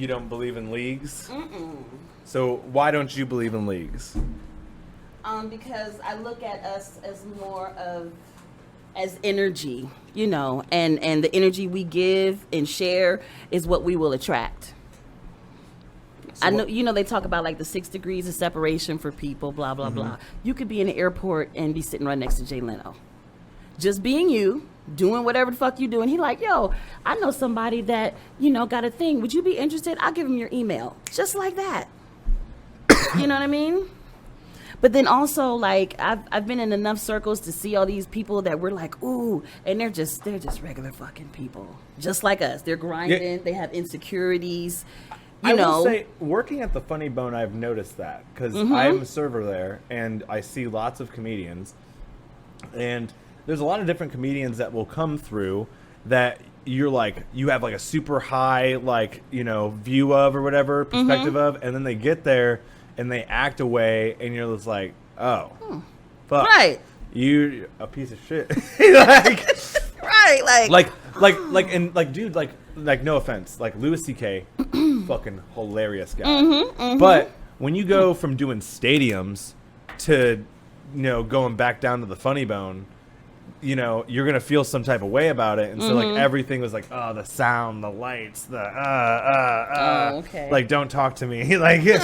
You don't believe in leagues? Mm-mm. So why don't you believe in leagues? Because I look at us as more of as energy, you know, and the energy we give and share is what we will attract. So I know, you know, they talk about like the 6 degrees of separation for people, blah, blah, blah. You could be in the airport and be sitting right next to Jay Leno. Just being you, doing whatever the fuck you do. And he like, yo, I know somebody that, you know, got a thing. Would you be interested? I'll give him your email. Just like that. You know what I mean? But then also, like, I've been in enough circles to see all these people that we're like, ooh, and they're just regular fucking people. Just like us. They're grinding. Yeah. They have insecurities. I will say, working at the Funny Bone, I've noticed that. Because I'm a server there, and I see lots of comedians. And there's a lot of different comedians that will come through that you're like, you have like a super high, like, you know, view of or whatever, perspective of. And then they get there and they act away, and you're just like, oh, fuck. Right. You a piece of shit. Like, right. Like, dude, like, no offense. Like, Louis C.K., fucking hilarious guy. But when you go from doing stadiums to, you know, going back down to the Funny Bone, you know, you're going to feel some type of way about it. And so, like, everything was like, oh, the sound, the lights, the, okay. Like, don't talk to me. Like, it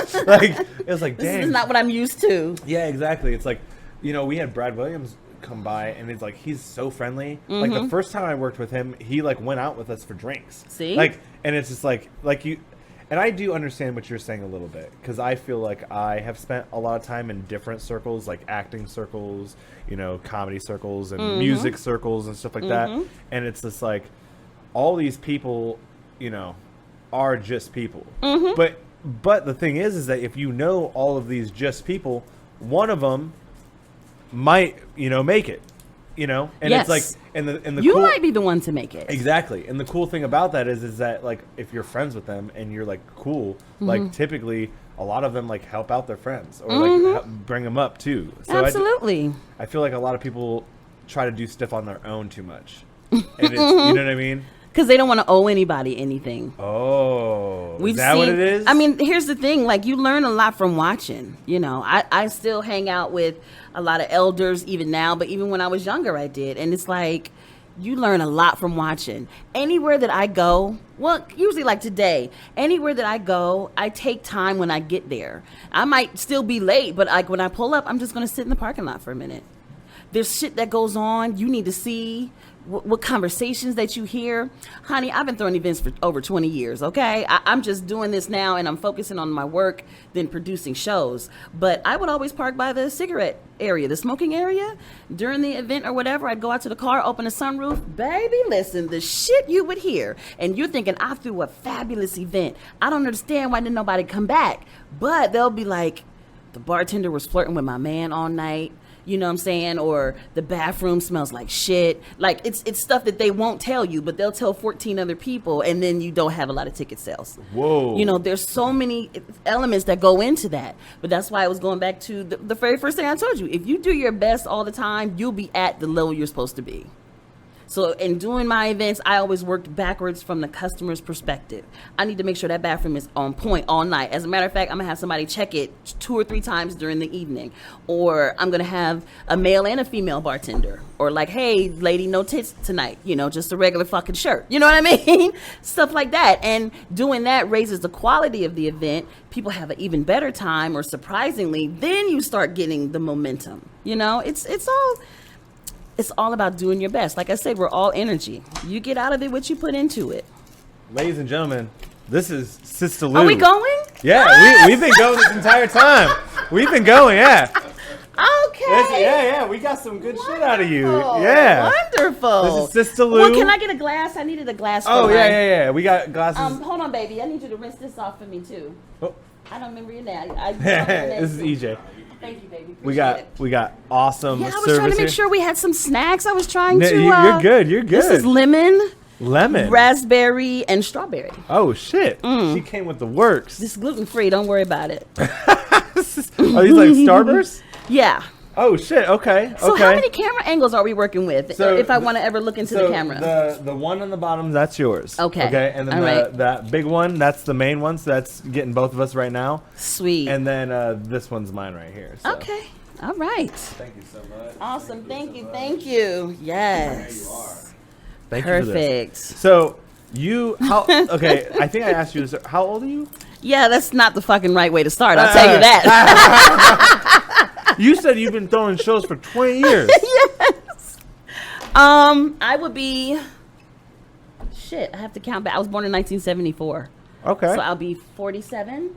was like, dang. This is not what I'm used to. Yeah, exactly. It's like, you know, we had Brad Williams come by, and it's like, he's so friendly. Like, the first time I worked with him, he, like, went out with us for drinks. See? Like, and it's just like you... And I do understand what you're saying a little bit, because I feel like I have spent a lot of time in different circles, like acting circles, you know, comedy circles, and music circles and stuff like that. And it's just like, all these people, you know, are just people. But the thing is that if you know all of these just people, one of them might, you know, make it. You know, and yes. It's like, and the you cool, might be the one to make it. Exactly. And the cool thing about that is that, like, if you're friends with them and you're like cool, like, typically a lot of them like help out their friends or like help bring them up too. So absolutely. I feel like a lot of people try to do stuff on their own too much, and it's, you know what I mean? Because they don't want to owe anybody anything. Oh, is that what it is? I mean, here's the thing. Like, you learn a lot from watching. You know, I still hang out with a lot of elders even now. But even when I was younger, I did. And it's like, you learn a lot from watching. Anywhere that I go, well, usually like today, anywhere that I go, I take time when I get there. I might still be late, but like when I pull up, I'm just going to sit in the parking lot for a minute. There's shit that goes on. You need to see what conversations that you hear. Honey, I've been throwing events for over 20 years, okay? I'm just doing this now, and I'm focusing on my work than producing shows. But I would always park by the cigarette area, the smoking area. During the event or whatever, I'd go out to the car, open the sunroof. Baby, listen, the shit you would hear. And you're thinking, I threw a fabulous event. I don't understand why didn't nobody come back. But they'll be like, the bartender was flirting with my man all night. You know what I'm saying? Or the bathroom smells like shit. Like, it's stuff that they won't tell you, but they'll tell 14 other people, and then you don't have a lot of ticket sales. Whoa. You know, there's so many elements that go into that. But that's why I was going back to the very first thing I told you. If you do your best all the time, you'll be at the level you're supposed to be. So in doing my events, I always worked backwards from the customer's perspective. I need to make sure that bathroom is on point all night. As a matter of fact, I'm going to have somebody check it 2 or 3 times during the evening. Or I'm going to have a male and a female bartender. Or like, hey, lady, no tits tonight. You know, just a regular fucking shirt. You know what I mean? Stuff like that. And doing that raises the quality of the event. People have an even better time, or surprisingly, then you start getting the momentum. You know, it's all about doing your best. Like I said, we're all energy. You get out of it what you put into it. Ladies and gentlemen, this is Sista Lu. Are we going? Yeah, we've been going this entire time. We've been going, yeah. Okay. Yeah, we got some good shit out of you. Yeah. Wonderful. This is Sista Lu. Well, can I get a glass? I needed a glass for mine. Yeah. We got glasses. Hold on, baby. I need you to rinse this off for me, too. Oh. I don't remember your name. This is EJ. Thank you, baby. We got awesome service. Yeah, I was trying to make sure we had some snacks. I was trying to. You're good. This is lemon, raspberry, and strawberry. Oh shit! She came with the works. This is gluten free. Don't worry about it. Are these like Starburst? Yeah. Oh shit! Okay. So how many camera angles are we working with? So if I want to ever look into the camera. The one on the bottom, that's yours. Okay. Okay. And then that big one, that's the main one. So that's getting both of us right now. Sweet. And then this one's mine right here. So. Okay. All right. Thank you so much. Awesome. Thank you. Thank you. Yes. There you are. Thank Perfect. you for this. So okay, I think I asked you this. How old are you? Yeah, that's not the fucking right way to start. I'll tell you that. You said you've been throwing shows for 20 years. Yes. I would be. Shit, I have to count back. I was born in 1974. Okay. So I'll be 47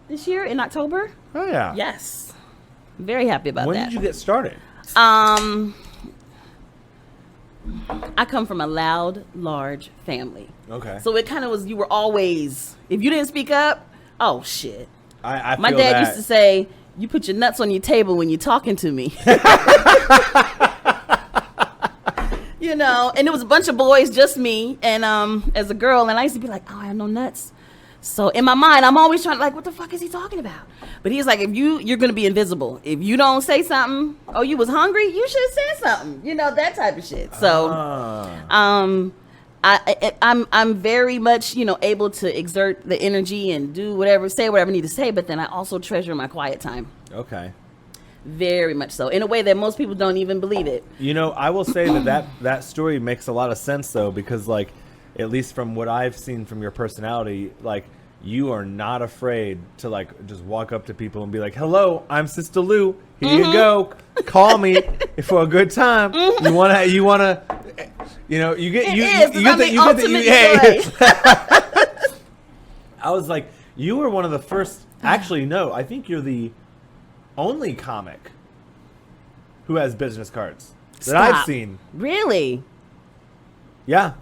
this year in October. Oh yeah. Yes. Very happy about that. When did you get started? I come from a loud, large family. Okay. So it kind of was, you were always, if you didn't speak up, oh shit. I My feel dad that. used to say, you put your nuts on your table when you're talking to me. You know, and it was a bunch of boys, just me, and as a girl, and I used to be like, oh, I have no nuts. So in my mind, I'm always trying to like, what the fuck is he talking about? But he's like, if you're going to be invisible. If you don't say something, oh, you was hungry, you should have said something. You know, that type of shit. So, I'm very much, you know, able to exert the energy and do whatever, say whatever I need to say. But then I also treasure my quiet time. Okay. Very much so, in a way that most people don't even believe it. You know, I will say that story makes a lot of sense though, because like, at least from what I've seen from your personality, like you are not afraid to like just walk up to people and be like, "Hello, I'm Sista Lu. Here you go. Call me for a good time. You wanna, you know, you get I was like, you were one of the first. Actually, no, I think you're the only comic who has business cards that I've seen. Really? Yeah.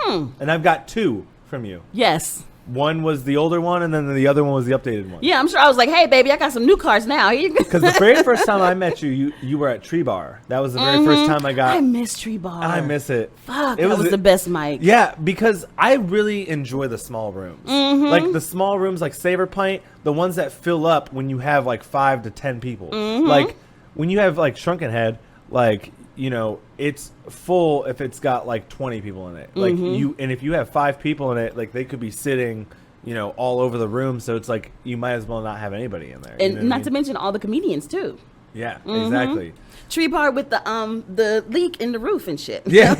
And I've got 2 from you. Yes. One was the older one, and then the other one was the updated one. Yeah, I'm sure. I was like, hey, baby, I got some new cards now. Here you go. Because the very first time I met you, you were at Tree Bar. That was the very first time I got. I miss Tree Bar. I miss it. Fuck, it was the best mic. Yeah, because I really enjoy the small rooms. Like the small rooms, like Saber Pint, the ones that fill up when you have like 5 to 10 people. Like when you have like Shrunken Head, like, you know, it's full if it's got like 20 people in it. Like and if you have 5 people in it, like they could be sitting, you know, all over the room. So it's like you might as well not have anybody in there. And not to mention all the comedians too. Yeah, exactly. Tree Bar with the leak in the roof and shit. Yeah.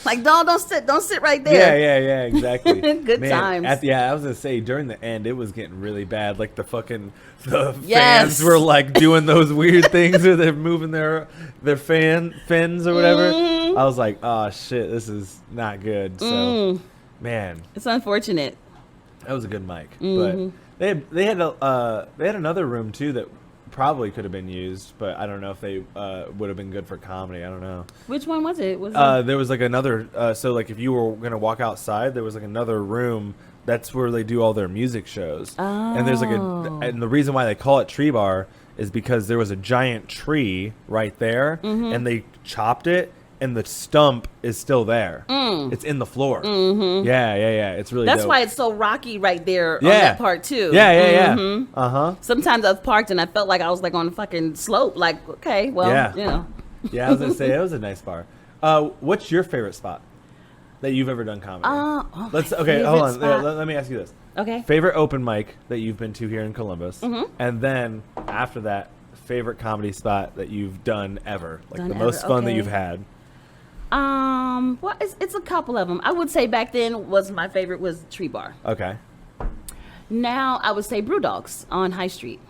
Like don't sit right there. Yeah, exactly. Good times. I was gonna say during the end it was getting really bad. Like the fans were like doing those weird things where they're moving their fins or whatever. I was like, oh shit, this is not good. So man, it's unfortunate. That was a good mic. But they had another room too that probably could have been used, but I don't know if they would have been good for comedy. I don't know. Which one was it? There was like another. So like if you were gonna walk outside, there was like another room. That's where they do all their music shows. Oh. And there's like and the reason why they call it Tree Bar is because there was a giant tree right there, and they chopped it. And the stump is still there. It's in the floor. Yeah. It's really That's dope. why it's so rocky right there on that part too. Yeah. Sometimes I've parked and I felt like I was like on a fucking slope. Like, okay, well, you know. Yeah, I was gonna say it was a nice bar. What's your favorite spot that you've ever done comedy? Hold on. Let me ask you this. Okay. Favorite open mic that you've been to here in Columbus, and then after that, favorite comedy spot that you've done ever, like the most fun that you've had. Well, it's a couple of them. I would say back then was my favorite was Tree Bar. Okay. Now I would say Brew Dogs on High Street.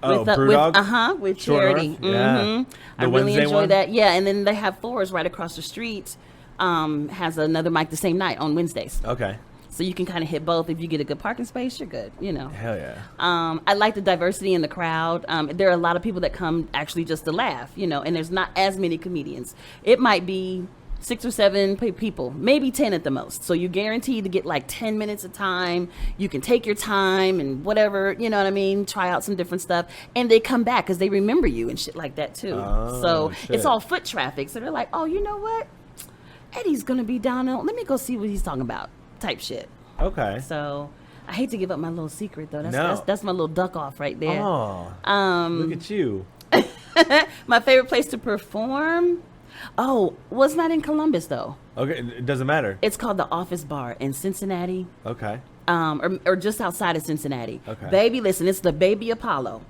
Oh, Brew Dog? With Charity. Yeah. I really enjoy that. Yeah, and then they have Floors right across the street. Has another mic the same night on Wednesdays. Okay. So you can kind of hit both. If you get a good parking space, you're good, you know. Hell yeah. I like the diversity in the crowd. There are a lot of people that come actually just to laugh, you know, and there's not as many comedians. It might be 6 or 7 people, maybe 10 at the most. So you're guaranteed to get like 10 minutes of time. You can take your time and whatever, you know what I mean? Try out some different stuff. And they come back because they remember you and shit like that too. So it's all foot traffic. So they're like, oh, you know what? Eddie's going to be down there. Let me go see what he's talking about. Type shit. Okay. So I hate to give up my little secret though. That's my little duck off right there. Oh. Look at you. My favorite place to perform? Oh, well, it's not in Columbus, though. Okay, it doesn't matter. It's called the Office Bar in Cincinnati. Okay. Or just outside of Cincinnati. Okay. Baby, listen, it's the Baby Apollo.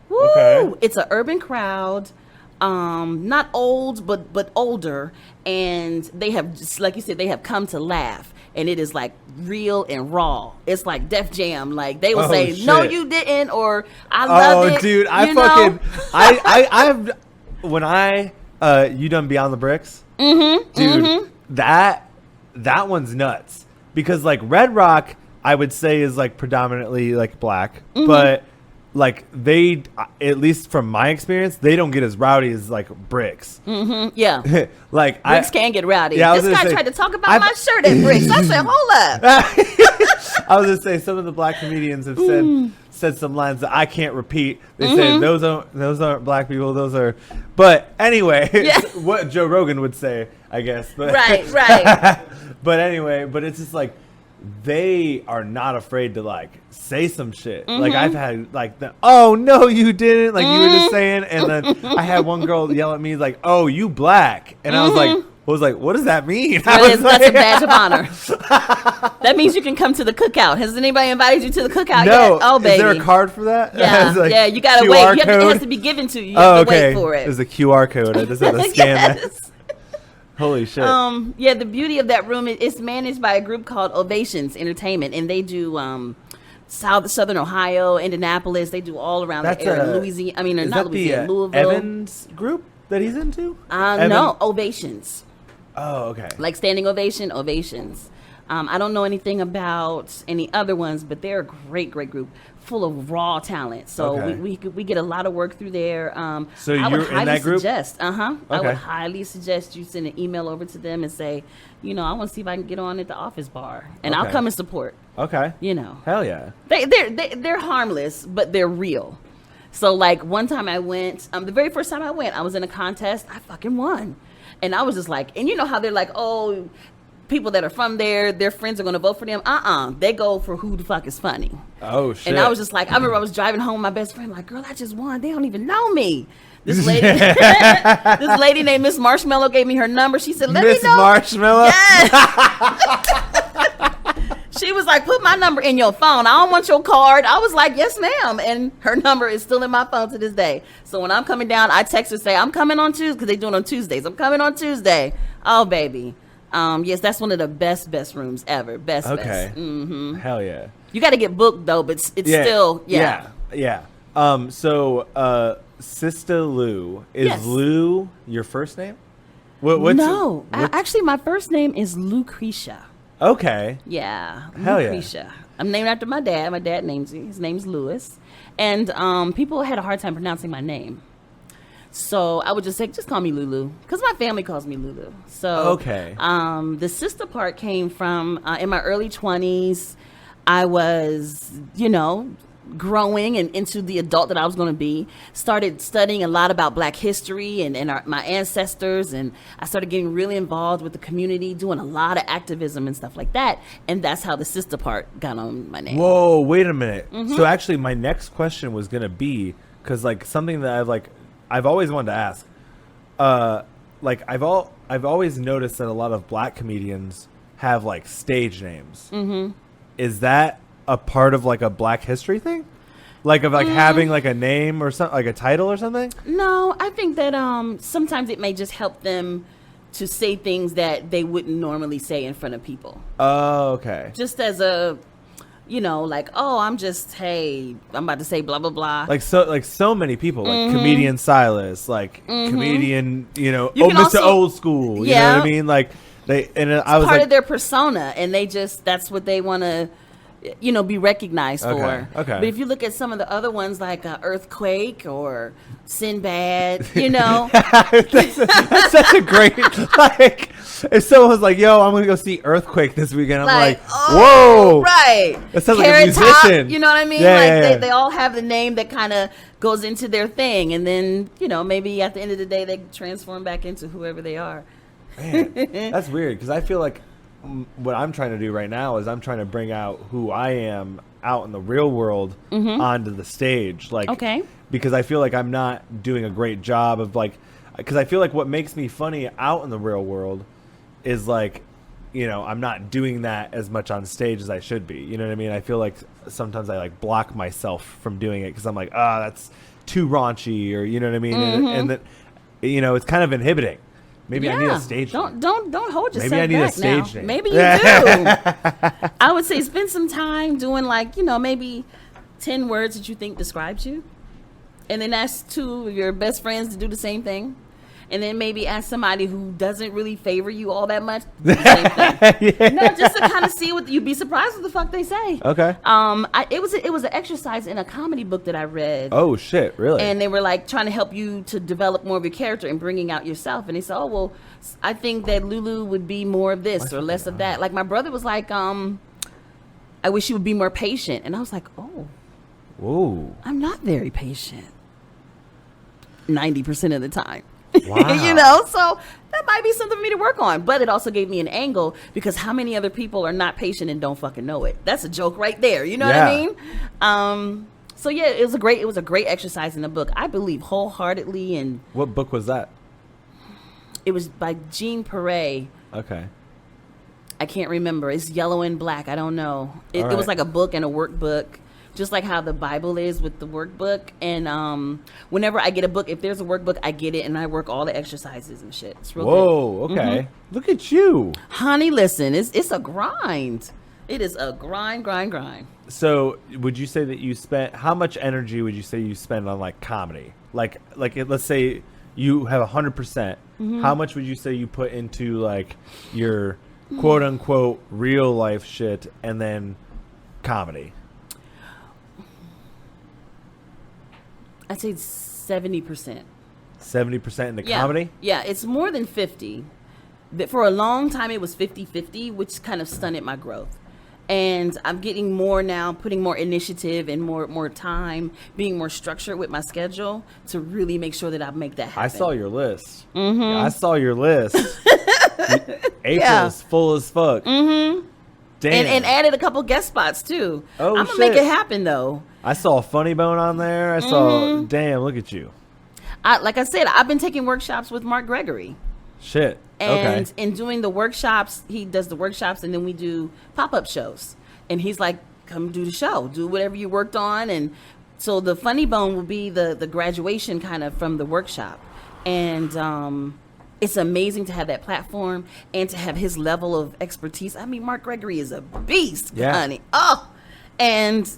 Woo! Okay. It's an urban crowd. Not old, but older. And they have, just like you said, they have come to laugh. And it is like real and raw. It's like Def Jam. Like they will say, shit. no, you didn't, or I love it. Oh, dude, when you done Beyond the Bricks? Mm-hmm. Dude, that one's nuts. Because like Red Rock, I would say is like predominantly like black, but like they, at least from my experience, they don't get as rowdy as like Bricks. Yeah. Like Bricks can get rowdy. Yeah, this guy tried to talk about my shirt at Bricks. I said, hold up. I was gonna say some of the black comedians have said some lines that I can't repeat. They say those aren't black people. Those are. But anyway, it's what Joe Rogan would say, I guess. But, right. But anyway, but it's just like they are not afraid to like say some shit. Like I've had like oh no you didn't, like you were just saying, and then I had one girl yell at me like, oh you black, and I was like, what does that mean? That's a badge of honor. That means you can come to the cookout. Has anybody invited you to the cookout yet? Oh, baby. Is there a card for that? Yeah, like yeah. You gotta QR wait. Code? It has to be given to you. You have to wait for it. There's a QR code. I just have to scan that. Holy shit. Yeah. The beauty of that room is it's managed by a group called Ovations Entertainment, and they do Southern Ohio, Indianapolis. They do all around the area. Louisiana. I mean, is not that Louisiana. the, Louisville. Evans group that he's into? No, Ovations. Oh, okay. Like standing ovation, Ovations. I don't know anything about any other ones, but they're a great group full of raw talent. So Okay. we get a lot of work through there. So I you're would highly in that group? Suggest, I Okay. would highly suggest you send an email over to them and say, I want to see if I can get on at the Office Bar, and I'll Okay. come and support. Okay. Hell yeah. They're harmless, but they're real. So like one time I went, the very first time I went, I was in a contest. I fucking won. And I was just like, and you know how they're like, oh, people that are from there, their friends are going to vote for them. They go for who the fuck is funny. Oh, shit. And I was just like, I remember I was driving home with my best friend, like, girl, I just won. They don't even know me. This lady named Miss Marshmallow gave me her number. She said, let me know. Miss Marshmallow? Yes. She was like, put my number in your phone. I don't want your card. I was like, yes, ma'am. And her number is still in my phone to this day. So when I'm coming down, I text her, say, I'm coming on Tuesday, because they do it on Tuesdays. I'm coming on Tuesday. Oh, baby. Yes, that's one of the best rooms ever. Best. Mm-hmm. Hell yeah. You got to get booked, though, but it's still, Yeah. So, Sista Lu, is Yes. Lu your first name? Actually, my first name is Lucretia. Okay. Yeah. Hell yeah. Lucretia. I'm named after my dad. My dad names me. His name's Lewis. And people had a hard time pronouncing my name. So I would just say, just call me Lulu, because my family calls me Lulu. So okay. The sister part came from in my early 20s. I was, growing and into the adult that I was going to be. Started studying a lot about Black history and my ancestors, and I started getting really involved with the community, doing a lot of activism and stuff like that. And that's how the sister part got on my name. Whoa, wait a minute. So actually, my next question was going to be, because like something that I've always wanted to ask. I've always noticed that a lot of Black comedians have like stage names. Mm-hmm. Is that a part of like a Black history thing? Like of like having like a name or something, like a title or something? No, I think that sometimes it may just help them to say things that they wouldn't normally say in front of people. Oh, okay. Just as a, like, oh, I'm about to say blah, blah, blah. Like so many people, like comedian Silas, like comedian, can Mr. also- Old School. You know what I mean? Like I was part like, of their persona, and that's what they want to be recognized for. Okay. But if you look at some of the other ones, like Earthquake or Sinbad, that's such a great, like, if someone was like, yo, I'm gonna go see Earthquake this weekend, I'm like, whoa, right, that sounds Carrot like a musician. Top, you know what I mean? Yeah. They all have the name that kind of goes into their thing, and then maybe at the end of the day they transform back into whoever they are. Man, that's weird, because I feel like what I'm trying to do right now is I'm trying to bring out who I am out in the real world onto the stage. Like, Okay. because I feel like I'm not doing a great job of like, because I feel like what makes me funny out in the real world is like, you know, I'm not doing that as much on stage as I should be. You know what I mean? I feel like sometimes I like block myself from doing it because I'm like, that's too raunchy, or you know what I mean? And that, you know, it's kind of inhibiting. Maybe I need a stage name. Don't hold yourself Maybe I need back a stage now. name. Maybe you do. I would say spend some time doing like, you know, maybe 10 words that you think describes you. And then ask 2 of your best friends to do the same thing. And then maybe ask somebody who doesn't really favor you all that much. Do the same thing. Yeah. No, just to kind of see what you'd be surprised what the fuck they say. Okay. It was an exercise in a comedy book that I read. Oh shit! Really? And they were like trying to help you to develop more of your character and bringing out yourself. And they said, "Oh well, I think that Lulu would be more of this or less of that." Like my brother was like, "I wish you would be more patient." And I was like, "Oh, whoa! I'm not very patient 90% of the time." Wow. You know, so that might be something for me to work on. But it also gave me an angle because how many other people are not patient and don't fucking know it? That's a joke right there. You know what I mean? So yeah, it was a great exercise in the book. I believe wholeheartedly in. What book was that? It was by Jean Perret. Okay. I can't remember. It's yellow and black. I don't know. It was like a book and a workbook. Just like how the Bible is with the workbook. And whenever I get a book, if there's a workbook, I get it and I work all the exercises and shit. It's real good. Whoa, okay. Look at you. Honey, listen, it's a grind. It is a grind. So would you say that you spent, how much energy would you say you spend on like comedy? Like let's say you have 100%. How much would you say you put into like your quote unquote real life shit and then comedy? I'd say 70%. 70% into comedy? Yeah, it's more than 50. But for a long time, it was 50-50, which kind of stunted my growth. And I'm getting more now, putting more initiative and more time, being more structured with my schedule to really make sure that I make that happen. I saw your list. I saw your list. April's full as fuck. Damn. And added a couple guest spots, too. Oh, I'm going to make it happen, though. I saw a Funny Bone on there. I saw, damn, look at you. Like I said, I've been taking workshops with Mark Gregory. Shit. And okay. in doing the workshops, he does the workshops and then we do pop-up shows. And he's like, come do the show. Do whatever you worked on. And so the Funny Bone will be the graduation kind of from the workshop. And it's amazing to have that platform and to have his level of expertise. I mean, Mark Gregory is a beast, honey. Oh! And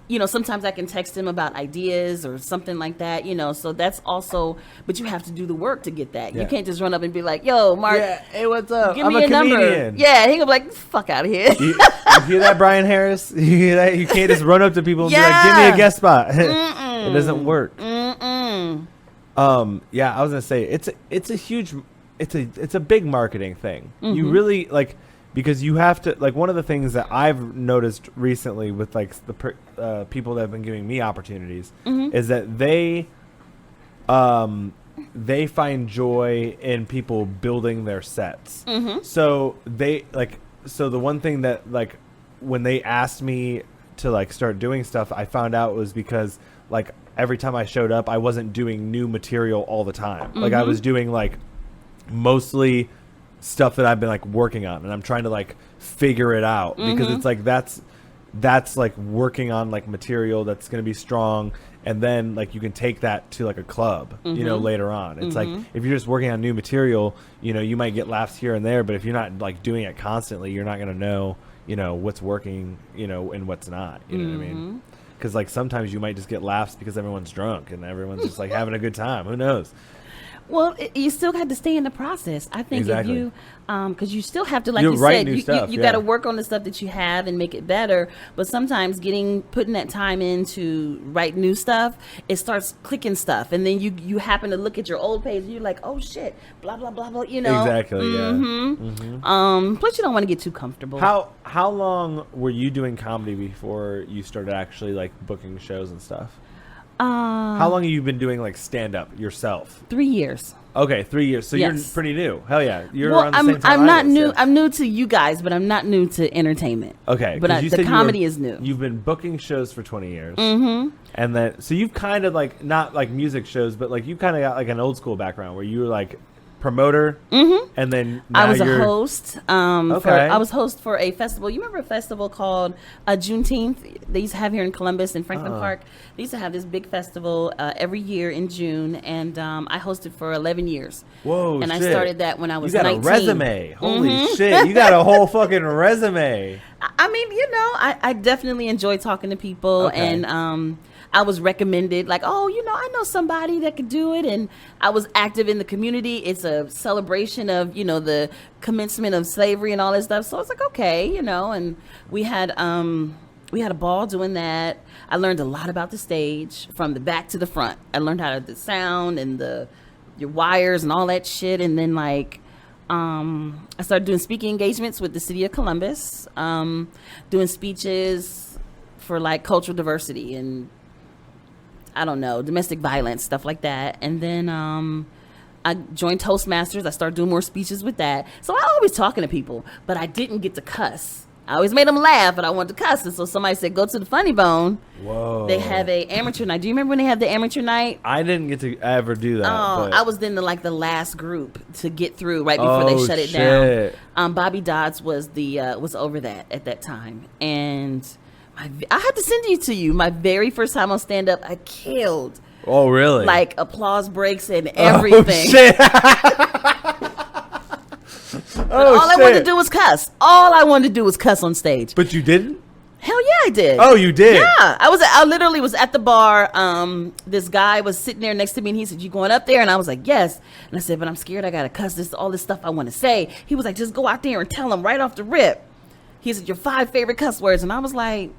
you know, sometimes I can text him about ideas or something like that, you know, so that's also, but you have to do the work to get that. You can't just run up and be like, yo, Mark, hey, what's up? give me a number. Yeah, he gonna be like, fuck out of here. You hear that, Brian Harris? You hear that? You can't just run up to people and be like, give me a guest spot. It doesn't work. Yeah, I was gonna say, it's a huge, it's a big marketing thing. You really, like, because you have to, like, one of the things that I've noticed recently with like the people that have been giving me opportunities is that they find joy in people building their sets. So so the one thing that, like, when they asked me to like start doing stuff, I found out was because like every time I showed up, I wasn't doing new material all the time. Like I was doing like mostly stuff that I've been like working on, and I'm trying to like figure it out because it's like that's like working on like material that's going to be strong, and then like you can take that to like a club, you know, later on. It's like if you're just working on new material, you know, you might get laughs here and there, but if you're not like doing it constantly, you're not going to know, you know, what's working, you know, and what's not, you know what I mean? Because like sometimes you might just get laughs because everyone's drunk and everyone's just like having a good time. Who knows? Well, you still got to stay in the process. I think if you, because you still have to, like you you write said, new stuff, you got to work on the stuff that you have and make it better. But sometimes putting that time in to write new stuff, it starts clicking stuff, and then you happen to look at your old page and you're like, oh shit, blah blah blah blah, you know. Exactly. Yeah. Plus, you don't want to get too comfortable. How long were you doing comedy before you started actually like booking shows and stuff? How long have you been doing like stand up yourself? 3 years. Okay, 3 years. So Yes. you're pretty new. Hell yeah, you're Well, around the same time. I'm I not was, new. yeah. I'm new to you guys, but I'm not new to entertainment. Okay, but 'cause you said the you comedy were- is new. You've been booking shows for 20 years. Mm-hmm. And then, so you've kind of like, not like music shows, but like you kind of got like an old school background where you were like promoter. Mm-hmm. And then I was a you're, host. Okay. I was host for a festival. You remember a festival called Juneteenth? They used to have here in Columbus in Franklin Park. They used to have this big festival every year in June, and I hosted for 11 years. Whoa, and shit. I started that when I was You got 19. a resume. Holy shit. You got a whole fucking resume. I mean, I definitely enjoy talking to people, Okay. and I was recommended, like, oh, I know somebody that could do it, and I was active in the community. It's a celebration of, the commencement of slavery and all that stuff. So I was like, okay, and we had a ball doing that. I learned a lot about the stage from the back to the front. I learned how to the sound and your wires and all that shit, and then like. I started doing speaking engagements with the city of Columbus, doing speeches for like cultural diversity and I don't know, domestic violence, stuff like that. And then I joined Toastmasters. I started doing more speeches with that. So I always talking to people, but I didn't get to cuss. I always made them laugh, but I wanted to cuss. And so somebody said, go to the Funny Bone. Whoa. They have a amateur night. Do you remember when they had the amateur night? I didn't get to ever do that. Oh, but... I was in the last group to get through right before they shut it shit. down. Bobby Dodds was was over that at that time, and I had to send you to you. My very first time on stand up, I killed. Oh, really? Like applause breaks and everything. Oh, shit. All I wanted to do was cuss. All I wanted to do was cuss on stage. But you didn't? Hell yeah, I did. Oh, you did? Yeah, I literally was at the bar. This guy was sitting there next to me, and he said, "You going up there?" And I was like, "Yes." And I said, "But I'm scared. I gotta cuss all this stuff I want to say." He was like, "Just go out there and tell them right off the rip." He said, "Your 5 favorite cuss words," and I was like,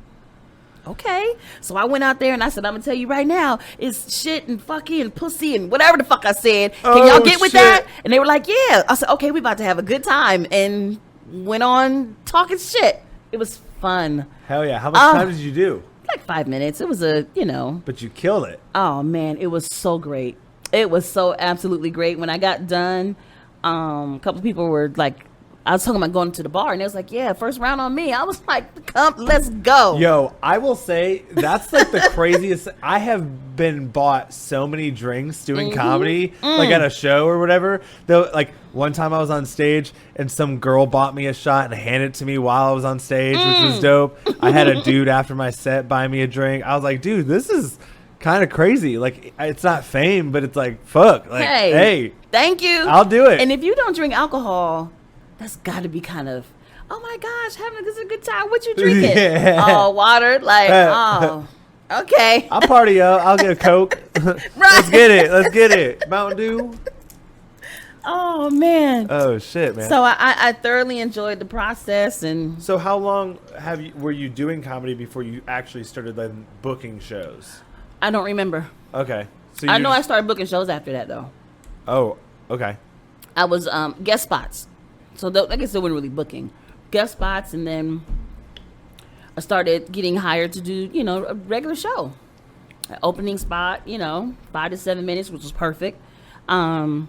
"Okay." So I went out there and I said, "I'm gonna tell you right now, it's shit and fucky and pussy and whatever the fuck I said. Can y'all get with shit. that?" And they were like, "Yeah." I said, "Okay, we about to have a good time," and went on talking shit. It was fun. Hell yeah. How much time did you do? Like 5 minutes. It was But you killed it. Oh man, it was so great. It was so absolutely great. When I got done, a couple people were like, I was talking about going to the bar, and it was like, yeah, first round on me. I was like, come, let's go. Yo, I will say that's like the craziest. I have been bought so many drinks doing comedy, like at a show or whatever. Though, like one time I was on stage and some girl bought me a shot and handed it to me while I was on stage, which was dope. I had a dude after my set buy me a drink. I was like, dude, this is kind of crazy. Like, it's not fame, but it's like, fuck. Like, hey, thank you. I'll do it. And if you don't drink alcohol, that's got to be kind of, oh my gosh, having a good time. What you drinking? Yeah. Oh, water. Like, oh, okay. I'll party up. I'll get a Coke. Let's get it. Let's get it. Mountain Dew. Oh man. Oh shit, man. So I thoroughly enjoyed the process. And so how long were you doing comedy before you actually started then booking shows? I don't remember. Okay. So I know I started booking shows after that though. Oh, okay. I was guest spots. So I guess they weren't really booking. Guest spots, and then I started getting hired to do, a regular show. An opening spot, 5 to 7 minutes, which was perfect. And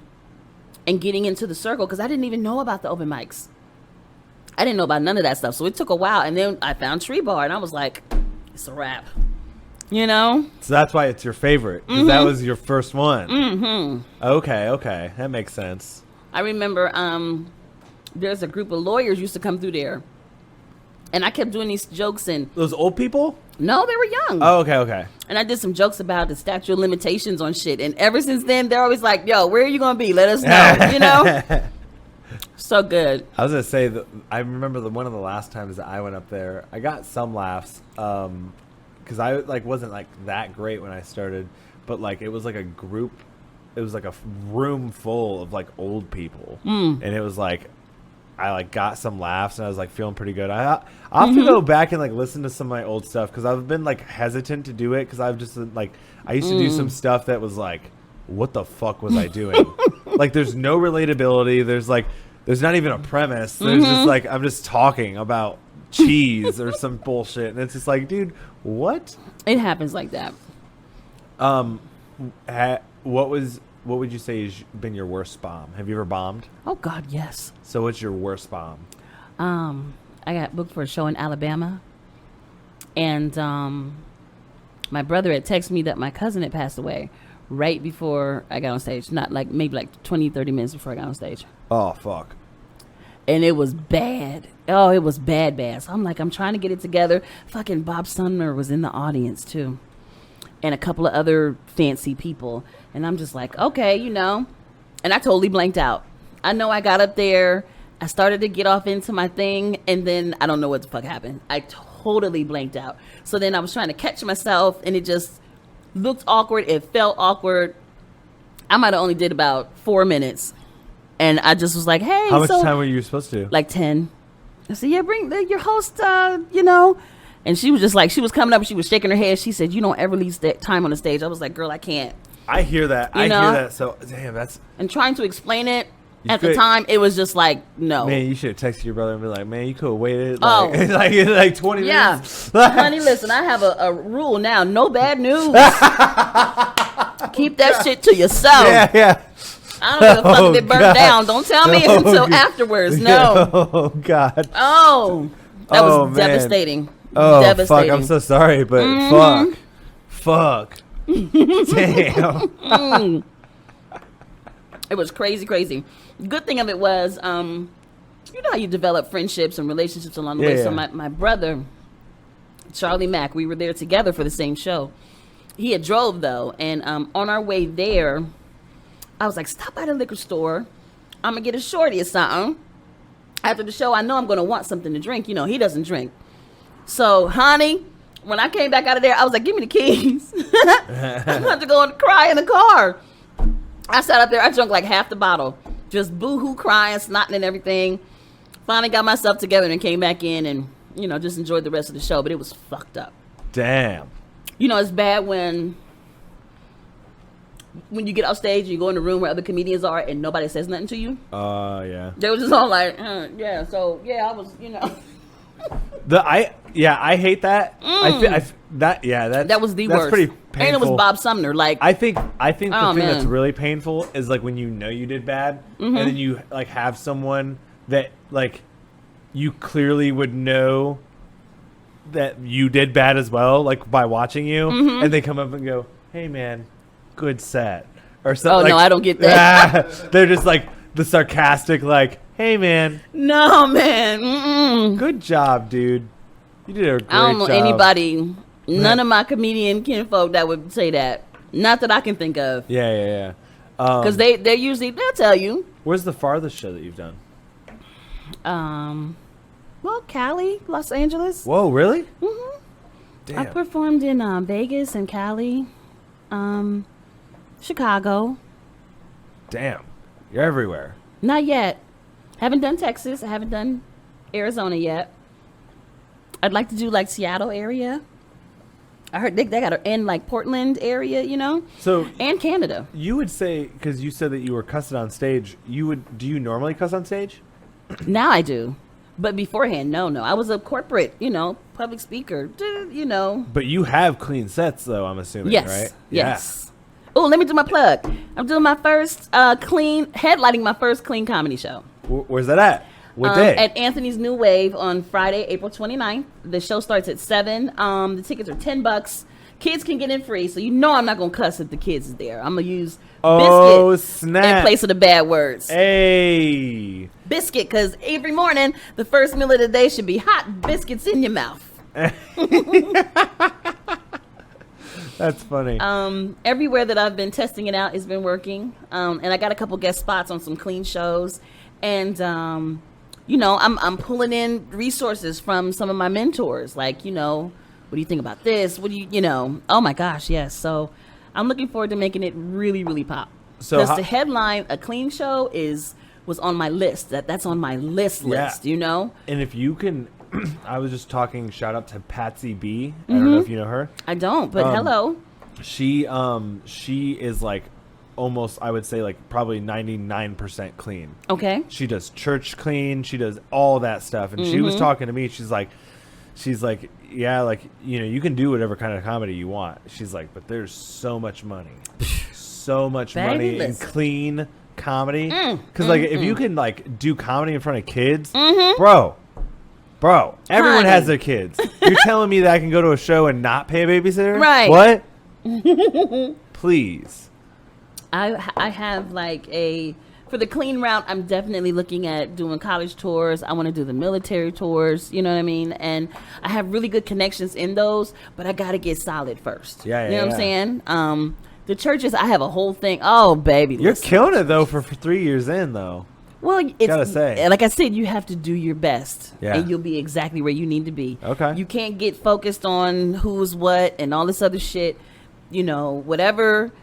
getting into the circle, because I didn't even know about the open mics. I didn't know about none of that stuff. So it took a while, and then I found Tree Bar, and I was like, it's a wrap. So that's why it's your favorite, because that was your first one. Mm-hmm. Okay. That makes sense. I remember there's a group of lawyers used to come through there, and I kept doing these jokes. And those old people? No, they were young. Oh, okay. And I did some jokes about the statute of limitations on shit, and ever since then they're always like, yo, where are you gonna be? Let us know. So good. I was gonna say that I remember one of the last times that I went up there, I got some laughs because I wasn't like that great when I started, but like it was like a group, it was like a room full of like old people, and it was like I like got some laughs and I was like feeling pretty good. I'll have to go back and like listen to some of my old stuff, because I've been like hesitant to do it, because I've just like I used to do some stuff that was like, what the fuck was I doing? Like there's no relatability. There's not even a premise. There's just like I'm just talking about cheese or some bullshit, and it's just like, dude, what? It happens like that. What would you say has been your worst bomb? Have you ever bombed? Oh God, yes. So what's your worst bomb? I got booked for a show in Alabama, and my brother had texted me that my cousin had passed away right before I got on stage. Not like maybe like 20, 30 minutes before I got on stage. Oh fuck. And it was bad. Oh, it was bad. So I'm like, I'm trying to get it together. Fucking Bob Sumner was in the audience too, and a couple of other fancy people. And I'm just like, okay, you know. And I totally blanked out. I know I got up there. I started to get off into my thing, and then I don't know what the fuck happened. I totally blanked out. So then I was trying to catch myself, and it just looked awkward. It felt awkward. I might have only did about 4 minutes, and I just was like, hey. How much time were you supposed to do? Like 10. I said, yeah, bring your host, you know. And she was just like, she was coming up, and she was shaking her head. She said, you don't ever leave time on the stage. I was like, girl, I can't. I hear that. I hear that. So, damn, that's... And trying to explain it, at the time, it was just like, no. Man, you should have texted your brother and be like, man, you could have waited like 20 minutes. Yeah. Honey, listen, I have a rule now. No bad news. Keep that shit to yourself. Yeah. I don't give a fuck if it burnt down. Don't tell me until afterwards. No. Oh, God. Oh. That was devastating. Oh, devastating. fuck. I'm so sorry, but fuck. Damn. It was crazy. Good thing of it was, you know how you develop friendships and relationships along the way. So my brother, Charlie Mack, we were there together for the same show. He had drove, though, and on our way there, I was like, stop by the liquor store. I'm going to get a shorty or something. After the show, I know I'm going to want something to drink. You know, he doesn't drink. So, honey, when I came back out of there, I was like, give me the keys. I'm about to go and cry in the car. I sat up there. I drank like half the bottle. Just boo-hoo crying, snotting and everything. Finally got myself together and came back in and, you know, just enjoyed the rest of the show. But it was fucked up. Damn. You know, it's bad when you get off stage and you go in the room where other comedians are and nobody says nothing to you. Yeah. They were just all like, yeah. So, yeah, I was, you know. I hate that. That was the worst. That's pretty painful. And it was Bob Sumner. Like, I think the thing that's really painful is like when you know you did bad, and then you like have someone that like you clearly would know that you did bad as well, like by watching you, and they come up and go, "Hey man, good set," or something. Oh like, no, I don't get that. They're just like the sarcastic, like, "Hey man, no man, good job, dude. You did a great job." I don't know anybody. None of my comedian kinfolk that would say that. Not that I can think of. Yeah. Because they'll tell you. Where's the farthest show that you've done? Well, Cali, Los Angeles. Whoa, really? Mm-hmm. Damn. I performed in Vegas and Cali, Chicago. Damn, you're everywhere. Not yet. Haven't done Texas. I haven't done Arizona yet. I'd like to do like Seattle area. I heard they got to in like Portland area, you know. So and Canada. You would say, because you said that you were cussing on stage. Do you normally cuss on stage? Now I do, but beforehand, no. I was a corporate, you know, public speaker, you know. But you have clean sets, though. I'm assuming, yes, right? Yes. Yeah. Oh, let me do my plug. I'm doing my first headlining my first clean comedy show. Where's that at? What day? At Anthony's New Wave on Friday, April 29th. The show starts at 7. The tickets are $10. Kids can get in free, so you know I'm not going to cuss if the kids is there. I'm going to use biscuit in place of the bad words. Hey. Biscuit, because every morning, the first meal of the day should be hot biscuits in your mouth. That's funny. Everywhere that I've been testing it out, it's been working. And I got a couple guest spots on some clean shows. And... you know, I'm pulling in resources from some of my mentors. Like, you know, what do you think about this? What do you know? Oh my gosh, yes. So I'm looking forward to making it really, really pop. So because to headline a clean show was on my list. That's on my list, you know? And if you can, I was just talking, shout out to Patsy B. I don't know if you know her. I don't, but hello. She is like, almost, I would say, like probably 99% clean. Okay. She does church clean. She does all that stuff. And she was talking to me. She's like, she's like, yeah, like, you know, you can do whatever kind of comedy you want. She's like, but there's so much money, so much money in clean comedy. Because like, if you can like do comedy in front of kids, bro, everyone has their kids. You're telling me that I can go to a show and not pay a babysitter? Right. What? Please. I have like for the clean route, I'm definitely looking at doing college tours. I want to do the military tours, you know what I mean? And I have really good connections in those, but I got to get solid first. Yeah, you know what I'm saying? The churches, I have a whole thing. Oh, baby. You're killing it, though, for 3 years in, though. Well, it's, gotta say, like I said, you have to do your best, yeah, and you'll be exactly where you need to be. Okay. You can't get focused on who's what and all this other shit. You know, whatever.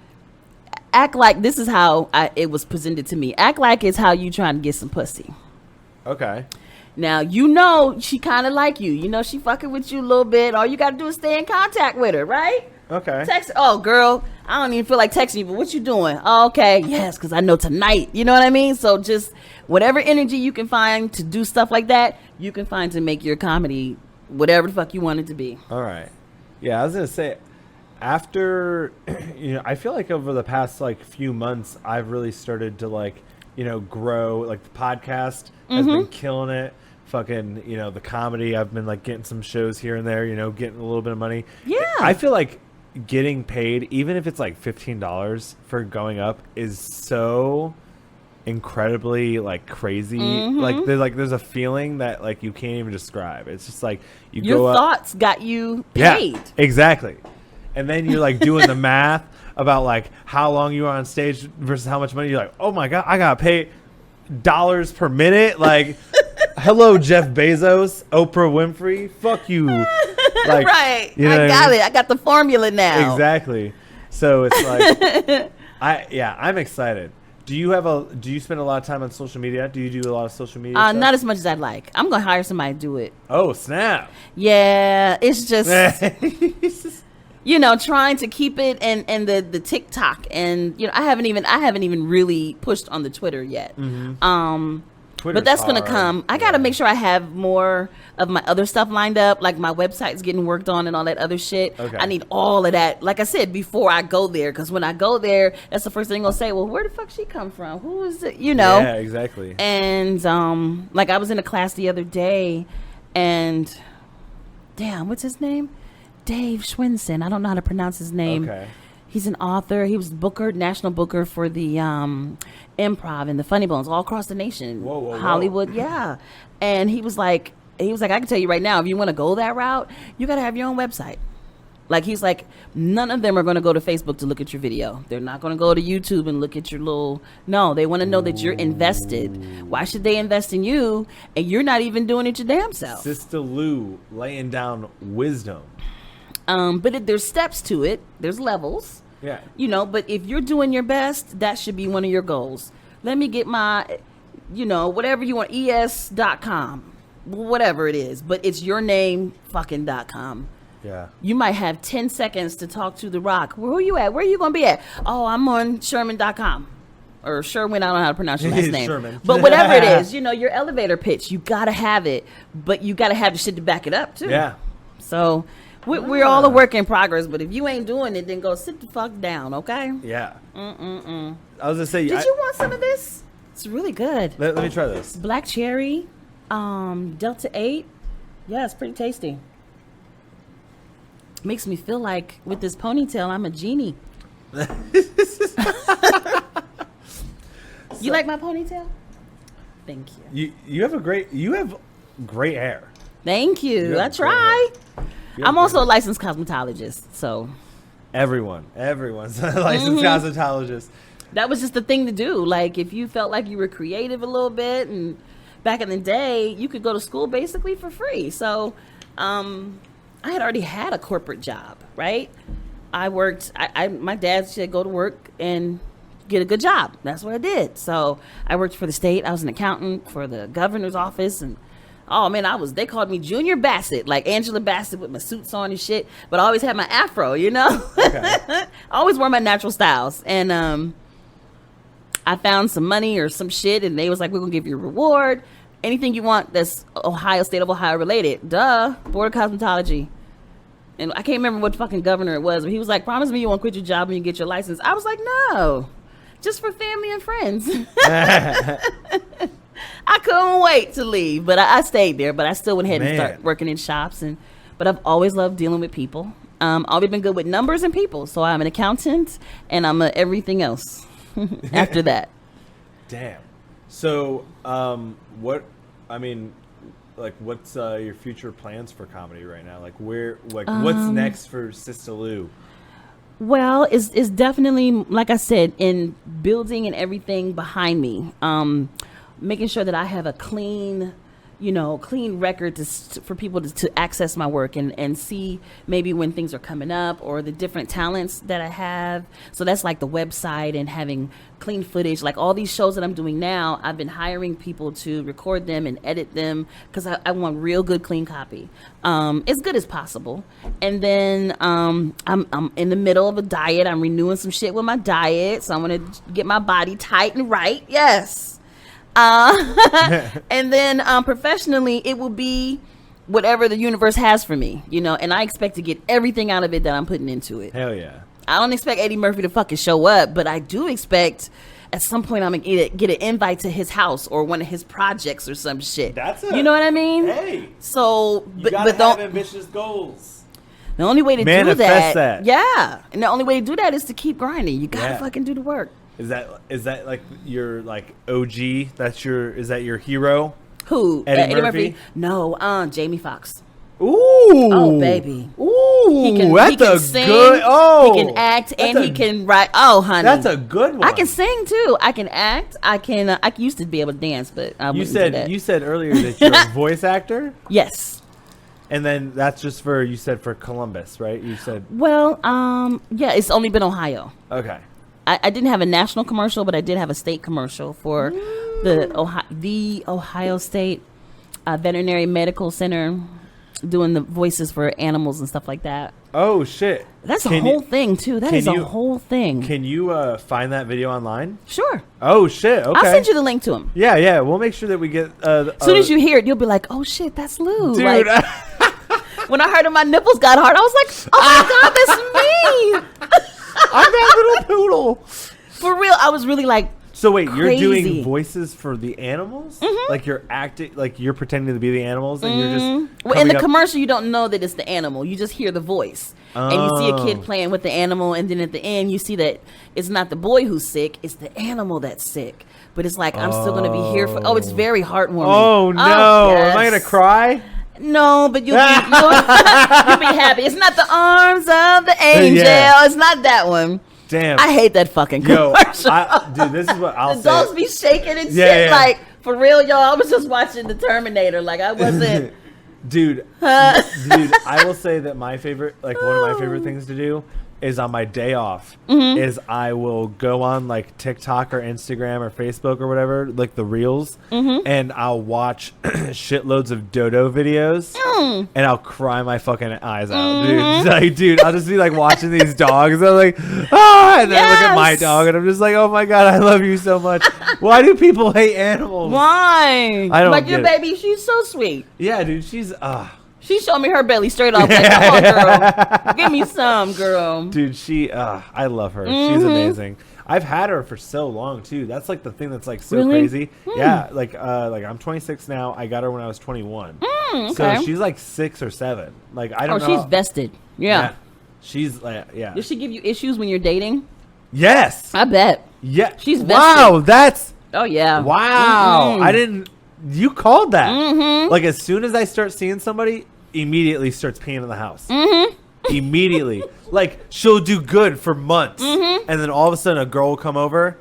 Act like this is how it was presented to me. Act like it's how you trying to get some pussy. Okay. Now, you know she kind of like you. You know she fucking with you a little bit. All you got to do is stay in contact with her, right? Okay. Text, oh, girl, I don't even feel like texting you, but what you doing? Oh, okay, yes, because I know tonight. You know what I mean? So just whatever energy you can find to do stuff like that, you can find to make your comedy whatever the fuck you want it to be. All right. Yeah, I was going to say, after, you know, I feel like over the past, like, few months, I've really started to, like, you know, grow. Like, the podcast has been killing it. Fucking, you know, the comedy, I've been, like, getting some shows here and there, you know, getting a little bit of money. Yeah. I feel like getting paid, even if it's, like, $15 for going up, is so incredibly, like, crazy. There's a feeling that, like, you can't even describe. It's just, like, your go up. Thoughts got you paid. Yeah, exactly. And then you're like doing the math about like how long you are on stage versus how much money. You're like, oh my God, I got paid dollars per minute. Like, hello, Jeff Bezos, Oprah Winfrey. Fuck you. Like, right. You know I got I mean? it. I got the formula now. Exactly. So it's like, I'm excited. Do you spend a lot of time on social media? Do you do a lot of social media stuff? Not as much as I'd like. I'm going to hire somebody to do it. Oh, snap. Yeah. It's just... You know, trying to keep it and the TikTok, and you know, I haven't even really pushed on the Twitter yet. But that's gonna come. I gotta make sure I have more of my other stuff lined up, like my website's getting worked on and all that other shit. Okay. I need all of that, like I said, before I go there, because when I go there, that's the first thing they'll say. Well, where the fuck she come from? Who is it? You know? Yeah, exactly. And like I was in a class the other day, and damn, what's his name? Dave Schwinson. I don't know how to pronounce his name. Okay. He's an author. He was national booker for the Improv and the Funny Bones all across the nation. Whoa. Hollywood, yeah. And he was like, I can tell you right now, if you want to go that route, you got to have your own website. Like, he's like, none of them are going to go to Facebook to look at your video. They're not going to go to YouTube and look at your little... No, they want to know that you're invested. Why should they invest in you and you're not even doing it your damn self? Sista Lu laying down wisdom. But there's steps to it. There's levels. Yeah. You know, but if you're doing your best, that should be one of your goals. Let me get my, you know, whatever you want, es.com, whatever it is. But it's your name fucking.com. Yeah. You might have 10 seconds to talk to The Rock. Where are you at? Where are you going to be at? Oh, I'm on Sherman.com. Or Sherwin, I don't know how to pronounce your last name. Sherman. But whatever it is, you know, your elevator pitch, you got to have it. But you got to have the shit to back it up, too. Yeah. So... We're all a work in progress, but if you ain't doing it, then go sit the fuck down, okay? Yeah. I was gonna say, Did you want some of this? It's really good. Let me try this. Black cherry, Delta 8. Yeah, it's pretty tasty. Makes me feel like with this ponytail, I'm a genie. You like my ponytail? Thank you. You have great hair. Thank you. I try. I'm also a licensed cosmetologist, so everyone's a licensed cosmetologist. That was just the thing to do. Like, if you felt like you were creative a little bit, and back in the day, you could go to school basically for free. So, I had already had a corporate job, right? I worked. My dad said go to work and get a good job. That's what I did. So I worked for the state. I was an accountant for the governor's office, and oh man, they called me Junior Bassett, like Angela Bassett with my suits on and shit. But I always had my afro, you know. Okay. I always wore my natural styles, and I found some money or some shit, and they was like, "We're gonna give you a reward." anything you want that's state of Ohio related. Duh, Board of Cosmetology. And I can't remember what fucking governor it was, but he was like, promise me you won't quit your job when you get your license. I was like, no, just for family and friends. I couldn't wait to leave, but I stayed there. But I still went ahead and start working in shops. But I've always loved dealing with people. Always been good with numbers and people. So I'm an accountant, and I'm everything else after that. Damn. So, what's your future plans for comedy right now? What's next for Sista Lu? Well, it's definitely, like I said, in building and everything behind me. Making sure that I have a clean record for people to access my work and see maybe when things are coming up or the different talents that I have. So that's like the website and having clean footage. Like all these shows that I'm doing now, I've been hiring people to record them and edit them because I want real good, clean copy. As good as possible. And then I'm in the middle of a diet. I'm renewing some shit with my diet. So I want to get my body tight and right. Yes. And then professionally, it will be whatever the universe has for me, and I expect to get everything out of it that I'm putting into it. Hell yeah. I don't expect Eddie Murphy to fucking show up, but I do expect at some point I'm going to get an invite to his house or one of his projects or some shit. You know what I mean? Hey. So, you gotta have ambitious goals. The only way to manifest do that. Yeah. And the only way to do that is to keep grinding. You got to fucking do the work. Is that like your OG? Is that your hero? Who? Eddie Murphy? No, Jamie Foxx. Ooh. Oh baby. Ooh. He can sing, good. Oh. He can act and he can write. Oh honey. That's a good one. I can sing too. I can act. I can. I used to be able to dance, but I wouldn't do that. You said earlier that you're a voice actor. Yes. And then that's just for Columbus, right? You said. Well, yeah, it's only been Ohio. Okay. I didn't have a national commercial, but I did have a state commercial for the Ohio State Veterinary Medical Center, doing the voices for animals and stuff like that. Oh shit! That's a whole thing too. That is a whole thing. Can you find that video online? Sure. Oh shit! Okay. I'll send you the link to him. Yeah. We'll make sure that we get. As soon as you hear it, you'll be like, "Oh shit, that's Lu." Dude. Like, when I heard my nipples got hard, I was like, "Oh my god, that's me." I'm that little poodle. For real, I was really like. So wait, crazy. You're doing voices for the animals? Mm-hmm. Like you're acting, like you're pretending to be the animals, and you're just. Well, in the commercial, you don't know that it's the animal. You just hear the voice, and you see a kid playing with the animal, and then at the end, you see that it's not the boy who's sick; it's the animal that's sick. But it's like I'm still going to be here for. Oh, it's very heartwarming. Oh no! Yes. Am I gonna cry? No, but you'll be happy. It's not the arms of the angel. Yeah. It's not that one. Damn. I hate that fucking commercial. Dude, this is what I'll say. The dogs be shaking and shit. Yeah. Like, for real, y'all, I was just watching The Terminator. Like, I wasn't. Dude, I will say that my favorite, like, one of my favorite things to do is on my day off is I will go on like TikTok or Instagram or Facebook or whatever, like the reels, and I'll watch shitloads of dodo videos and I'll cry my fucking eyes out, dude. Like, dude, I'll just be like watching these dogs. I'm like, ah, and then I look at my dog and I'm just like, oh my god, I love you so much. Why do people hate animals? Why? I don't like get your it. Baby, she's so sweet. Yeah, dude, she's She showed me her belly straight off. Like, come on, girl. Give me some, girl. Dude, I love her. She's amazing. I've had her for so long, too. That's, like, the thing that's, like, so crazy. Yeah, like I'm 26 now. I got her when I was 21. Okay. So she's, like, 6 or 7. Like, I don't know. Oh, she's vested. Yeah. She's, like, yeah. Does she give you issues when you're dating? Yes. I bet. Yeah. She's vested. Wow, that's... Oh, yeah. Wow. I didn't... You called that. Like, as soon as I start seeing somebody... immediately starts peeing in the house. Immediately. Like, she'll do good for months. And then all of a sudden a girl will come over.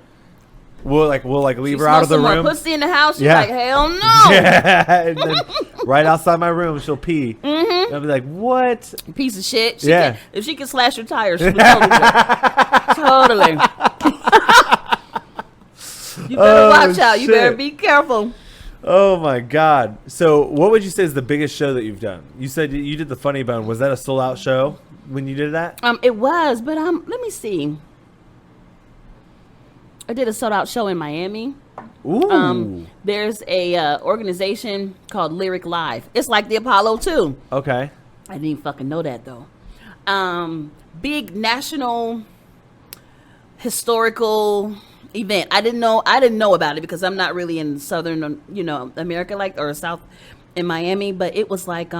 We'll leave her out of the room. Pussy in the house. She's like, hell no. Yeah. And then right outside my room she'll pee. And I'll be like, what? Piece of shit. If she could slash your tires, she would totally. You better watch out. You better be careful. Oh my god. So what would you say is the biggest show that you've done? You said you did the Funny Bone. Was that a sold out show when you did that? It was, but let me see. I did a sold out show in Miami. Ooh. There's a organization called Lyric Live. It's like the Apollo too. Okay. I didn't even fucking know that though. Big national historical event. I didn't know about it because I'm not really in southern, America or South in Miami, but it was like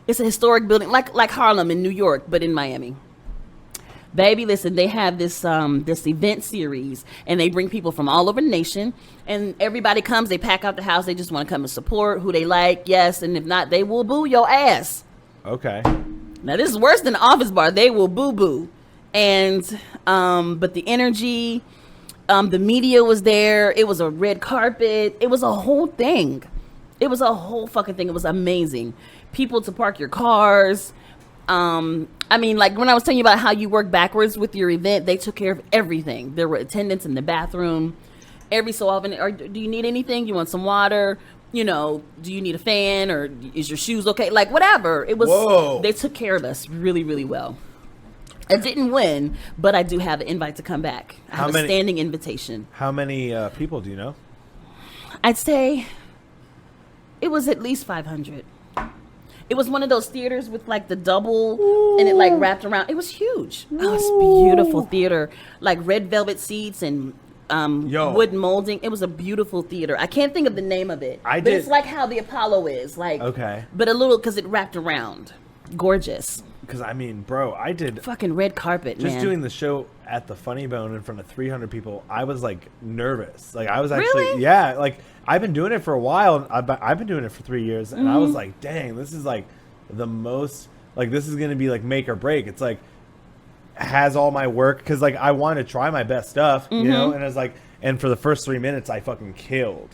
it's a historic building like Harlem in New York, but in Miami. Baby, listen, they have this event series, and they bring people from all over the nation, and everybody comes, they pack out the house, they just want to come and support who they like, yes, and if not, they will boo your ass. Okay. Now, this is worse than the Office Bar. They will boo-boo. And, but the energy, the media was there, it was a red carpet, it was a whole thing. It was a whole fucking thing. It was amazing. People to park your cars. Like when I was telling you about how you work backwards with your event, they took care of everything. There were attendants in the bathroom every so often. Do you need anything? You want some water? Do you need a fan, or is your shoes okay? Like whatever. It was. Whoa. They took care of us really, really well. I didn't win, but I do have an invite to come back. I have a standing invitation. How many people do you know? I'd say it was at least 500. It was one of those theaters with like the double, ooh, and it like wrapped around. It was huge. Ooh. Oh, it's beautiful theater, like red velvet seats and wood molding. It was a beautiful theater. I can't think of the name of it, but it's like how the Apollo is, like, okay, but a little because it wrapped around. Gorgeous. Because bro, I did fucking red carpet, just man. doing the show at the Funny Bone in front of 300 people. I was like nervous. Like I was actually, really? Yeah. Like I've been doing it for a while. I've been doing it for 3 years, and I was like, dang, this is like the most. Like this is gonna be like make or break. It's like has all my work because like I want to try my best stuff, and it's like, and for the first 3 minutes, I fucking killed.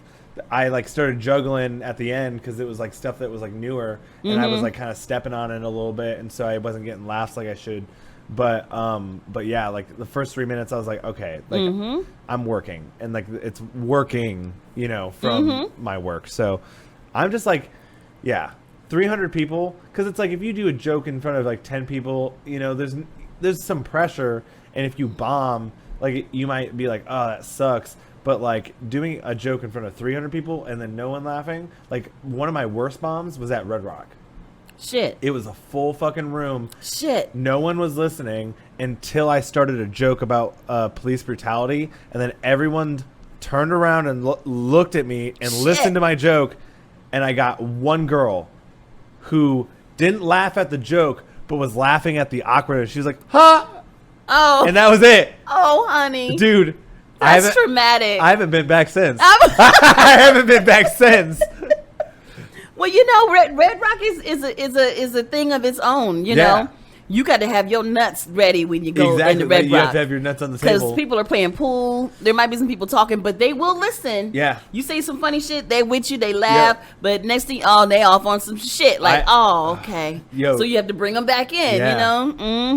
I like started juggling at the end because it was like stuff that was like newer, and I was like kind of stepping on it a little bit, and so I wasn't getting laughs like I should. But yeah, like the first 3 minutes, I was like, okay, like I'm working, and like it's working, from my work. So I'm just like, yeah, 300 people, because it's like if you do a joke in front of like 10 people, there's some pressure, and if you bomb, like you might be like, oh, that sucks. But, like, doing a joke in front of 300 people and then no one laughing, like, one of my worst bombs was at Red Rock. Shit. It was a full fucking room. Shit. No one was listening until I started a joke about police brutality, and then everyone turned around and looked at me and listened to my joke, and I got one girl who didn't laugh at the joke but was laughing at the awkwardness. She was like, huh? Oh. And that was it. Oh, honey. Dude. That's traumatic. I haven't been back since. I haven't been back since. Well, Red Rock is a thing of its own. You know, you got to have your nuts ready when you go into Red Rock. You have to have your nuts on the table. Because people are playing pool. There might be some people talking, but they will listen. Yeah. You say some funny shit, they with you, they laugh. Yep. But next thing, they off on some shit. Like, okay. Yo. So you have to bring them back in,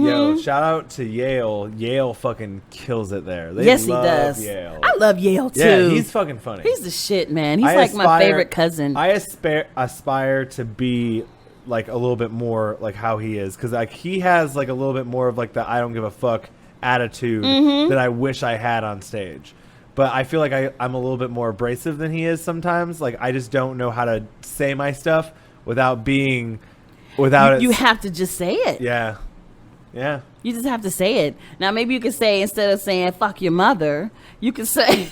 Yo, shout out to Yale. Yale fucking kills it there. Yes, he does. Yale. I love Yale, too. Yeah, he's fucking funny. He's the shit, man. He's like my favorite cousin. I aspire to be like a little bit more like how he is, because like he has like a little bit more of like the I don't give a fuck attitude that I wish I had on stage, but I feel like I'm a little bit more abrasive than he is sometimes. Like I just don't know how to say my stuff without you have to just say it. Yeah You just have to say it. Now, maybe you could say, instead of saying "fuck your mother," you could say,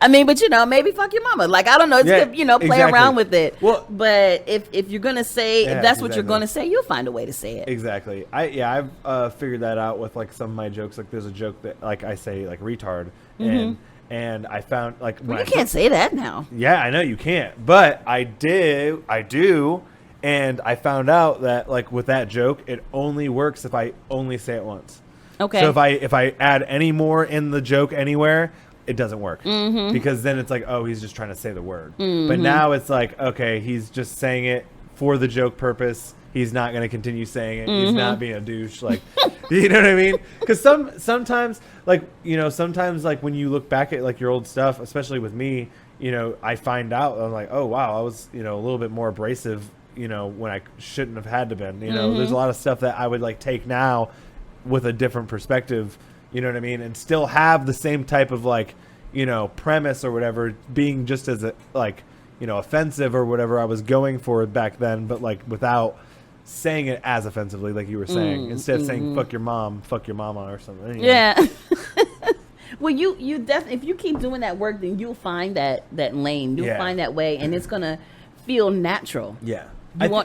maybe "fuck your mama." Like, I don't know. It's good, play around with it. Well, but if you're gonna say, if that's what you're gonna say, you'll find a way to say it. Exactly. I've figured that out with like some of my jokes. Like, there's a joke that like I say like retard, and I found like you can't say that now. Yeah, I know you can't, but I do. And I found out that, like, with that joke, it only works if I only say it once. Okay. So if I add any more in the joke anywhere, it doesn't work. Because then it's like, oh, he's just trying to say the word. But now it's like, okay, he's just saying it for the joke purpose. He's not going to continue saying it. He's not being a douche. Like, you know what I mean? Because sometimes, like, sometimes, like, when you look back at, like, your old stuff, especially with me, I find out, I'm like, oh, wow, I was, a little bit more abrasive, when I shouldn't have had to been, there's a lot of stuff that I would like take now with a different perspective, you know what I mean? And still have the same type of like, premise or whatever being just as offensive or whatever I was going for back then, but like without saying it as offensively, like you were saying, instead of saying fuck your mom, fuck your mama or something. Yeah. Well, you definitely, if you keep doing that work, then you'll find that lane. You'll find that way, and it's gonna feel natural. Yeah.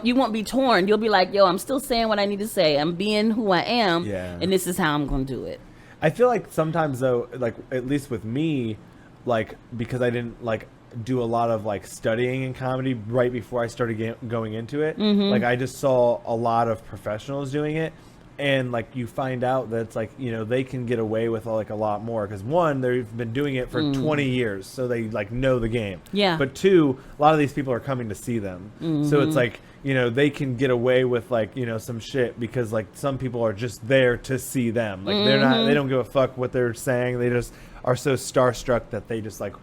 You won't be torn. You'll be like, yo, I'm still saying what I need to say. I'm being who I am, and this is how I'm gonna do it. I feel like sometimes though, like at least with me, like because I didn't like do a lot of like studying in comedy right before I started going into it. Like I just saw a lot of professionals doing it, and like you find out that it's like they can get away with like a lot more because one, they've been doing it for 20 years, so they like know the game. Yeah. But two, a lot of these people are coming to see them, so it's like they can get away with like some shit because like some people are just there to see them. Like they don't give a fuck what they're saying. They just are so starstruck that they just like